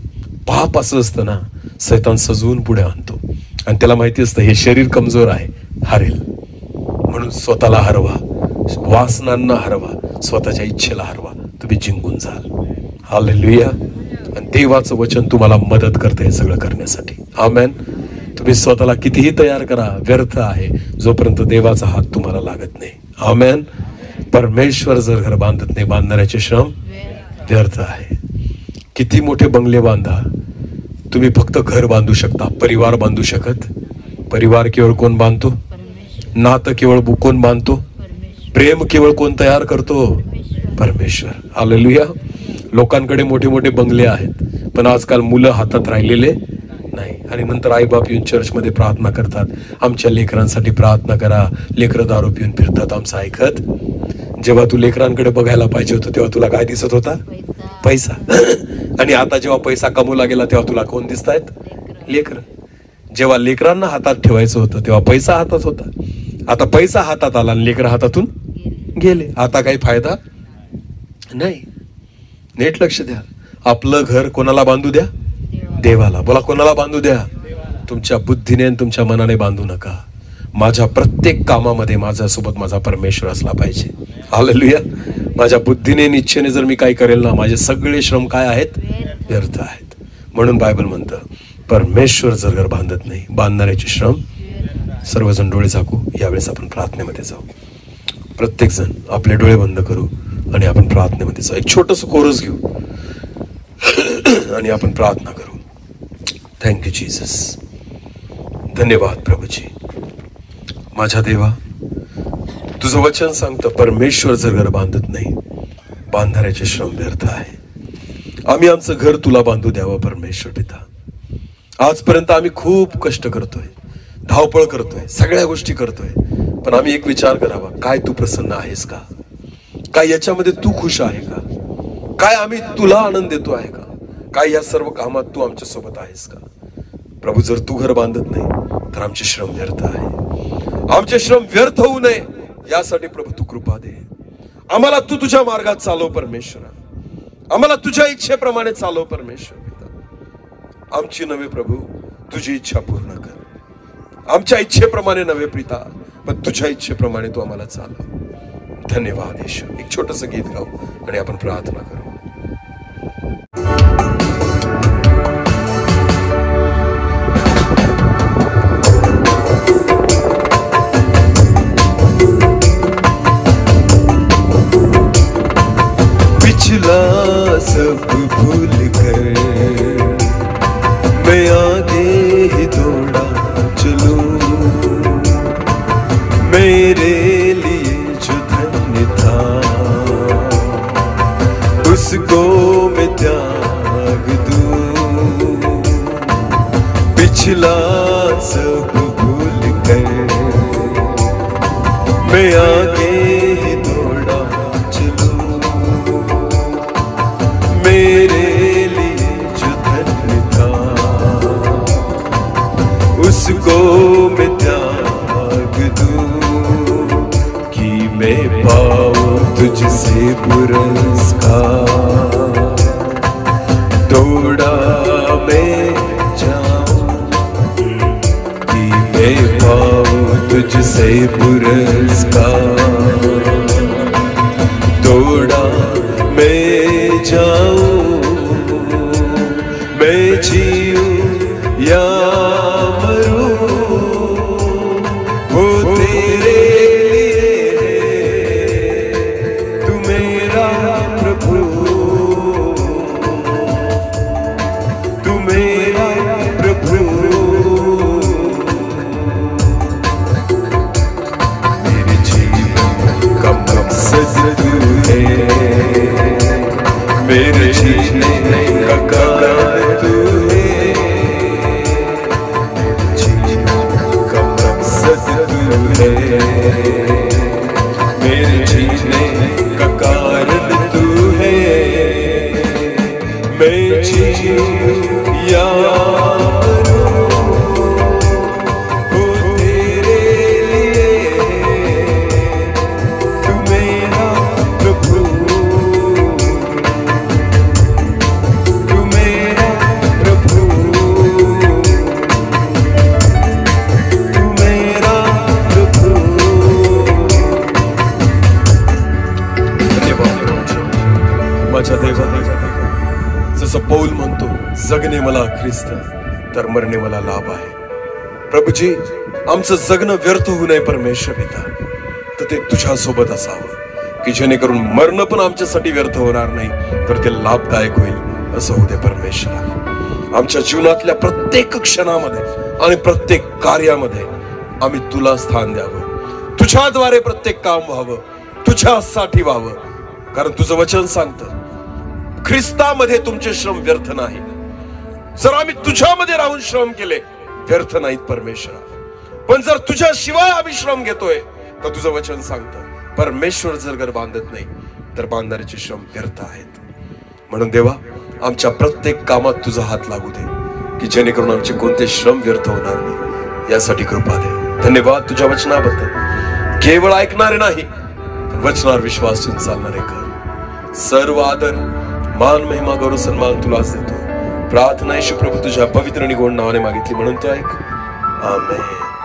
पाप असं असतं ना, सैतान सजवून पुढे आणतो आणि त्याला माहिती असतं हे शरीर कमजोर आहे, हारेल, म्हणून स्वतःला हरवा, वासनांना हरवा, स्वतःच्या इच्छेला हरवा, तुम्ही जिंकून जाल. हालेलुया. आणि देवाचं वचन तुम्हाला मदत करते हे सगळं करण्यासाठी. आमेन. तुम्ही स्वतःला कितीही तयार करा, व्यर्थ आहे जोपर्यंत देवाचा हात तुम्हाला लागत नाही. आमेन. परमेश्वर जर घर बांधत नाही, बांधणाऱ्याचे श्रम व्यर्थ आहे. किती मोठे बंगले बांधा, तुम्ही फक्त घर बांधू शकता, परिवार बांधू शकत. परिवार केवळ कोण बांधतो? नातं केवळ कोण बांधतो? प्रेम केवळ कोण तयार करतो? परमेश्वर. हालेलुया. लोकांकडे मोठे मोठे बंगले आहेत, पण आजकाल मुलं हातात राहिलेले नाही. आणि नंतर आईबाप येऊन चर्चमध्ये प्रार्थना करतात, आमच्या लेकरांसाठी प्रार्थना करा. लेकरं दारू पिऊन फिरतात, आमचं ऐकत. जेव्हा तू लेकरांकडे बघायला पाहिजे होतं तेव्हा तुला काय दिसत होता? पैसा. आणि आता जेव्हा पैसा कमवला गेला तेव्हा तुला कोण दिसत आहेत? लेकर. जेव्हा लेकरांना हातात ठेवायचं होतं तेव्हा पैसा हातात होता, आता पैसा हातात आला आणि लेकर हातातून गेले. आता काही फायदा नाही. नीट लक्ष द्या. आपलं घर कोणाला बांधू द्या? देवाला. बोला, कोणाला बांधू द्या? तुमच्या बुद्धीने आणि तुमच्या मनाने बांधू नका. माझ्या प्रत्येक कामामध्ये माझ्यासोबत माझा परमेश्वर असला पाहिजे. हालेलुया. माझ्या बुद्धीने इच्छेने जर मी काय करेल ना, माझे सगळे श्रम काय आहेत? व्यर्थ आहेत. म्हणून बायबल म्हणतं, परमेश्वर जर घर बांधत नाही, बांधणाऱ्याचे श्रम. सर्वजण डोळे झाकू. यावेळेस आपण प्रार्थनेमध्ये जाऊ. प्रत्येक जण आपले डोळे बंद करू आणि आपण प्रार्थनेमध्ये जाऊ. एक छोटस कोरस घेऊ आणि आपण प्रार्थना करू. Thank you Jesus. धन्यवाद प्रभूजी. माझ्या देवा, तुझं वचन सांगतं, परमेश्वर जर घर बांधत नाही, बांधणाऱ्याचे श्रम व्यर्थ आहे. आम्ही आमचं घर तुला बांधू द्यावं परमेश्वर पिता. आजपर्यंत आम्ही खूप कष्ट करतोय, धावपळ करतोय, सगळ्या गोष्टी करतोय, पण आम्ही एक विचार करावा, काय तू प्रसन्न आहेस का? काय याच्यामध्ये तू खुश आहे का? काय आम्ही तुला आनंद देतो आहे का? काय या सर्व कामात तू आमच्या सोबत आहेस का? प्रभू, जर तू घर बांधत नाही तर आमचे श्रम व्यर्थ आहे. आमचे श्रम व्यर्थ होऊ नये यासाठी प्रभू तू कृपा दे. आम्हाला तू तुझ्या मार्गात चालव परमेश्वरा. आम्हाला तुझ्या इच्छेप्रमाणे चालव परमेश्वर पिता. आमची नव्हे प्रभू, तुझी इच्छा पूर्ण कर. आमच्या इच्छेप्रमाणे नव्हे पिता, पण तुझ्या इच्छेप्रमाणे तू आम्हाला चालव. धन्यवाद येशू. एक छोटस गीत गाऊ आणि आपण प्रार्थना करू. पिछला सब भूल कर मैं आगे ही दौड़ा चलूं, मेरे लिए जो धन्य था उसको मैं त्याग दूं. पिछला सब भूल कर मैं आगे ही दौड़ा चलूं, मेरे लिए जो धन्य था उसको मैं त्याग दूं. कि मैं पाऊं तुझसे पुरस्कार, दौड़ा मैं जाऊं. कि मैं पाऊं तुझसे पुरस्कार, दौड़ा मैं जाऊं. मैं जीऊं या मरूं, वो तेरे लिए. तू मेरा प्रभु, तू मेरा प्रभु. मेरे जीवन का मकसद तू है, मेरे जीने का कारण तू है. मेरे जीवन का मकसद तू है, मेरे जीने का कारण तू है. मैं जीऊं या मरूं, वो तेरे लिए. तू मेरा प्रभु, तू मेरा प्रभु. माझ्या देवा, जसं पौल म्हणतो, जगणे मला ख्रिस्त तर मरणे मला लाभ आहे. प्रभूजी, आमचं जगणं व्यर्थ होऊ नये परमेश्वर पिता, तर ते तुझ्या सोबत असावं की जेणेकरून मरणं पण आमच्यासाठी व्यर्थ होणार नाही, तर ते लाभदायक होईल असं होऊ दे परमेश्वरा. आमच्या जीवनातल्या प्रत्येक क्षणामध्ये आणि प्रत्येक कार्यामध्ये आम्ही तुला स्थान द्यावं, तुझ्याद्वारे प्रत्येक काम व्हावं, तुझ्यासाठी व्हावं. कारण तुझं वचन सांगतं, ख्रिस्तामध्ये तुमचे श्रम व्यर्थ नाही. जर आम्ही तुझ्यामध्ये राहून श्रम केले व्यर्थ नाहीत परमेश्वरा. पण जर तुझ्याशिवाय आम्ही श्रम घेतोय तर तुझं वचन सांगतं, परमेश्वर जर घर बांधत नाही तर बांधणाऱ्याचे श्रम व्यर्थ आहेत. म्हणून देवा, आमच्या प्रत्येक कामात तुझा हात लागू दे की जेणेकरून आमचे कोणते श्रम व्यर्थ होणार नाही. यासाठी कृपा दे. धन्यवाद तुझ्या वचनाबद्दल. केवळ ऐकणारे नाही, वचनावर विश्वास ठेवून चालणारे कर. सर्व आदर, मान, महिमा, गौरव, सन्मान तुलाच देतो. प्रार्थना येशू प्रभू तुझ्या पवित्र आणि गोड नावाने मागितली म्हणून तो ऐक. आमेन.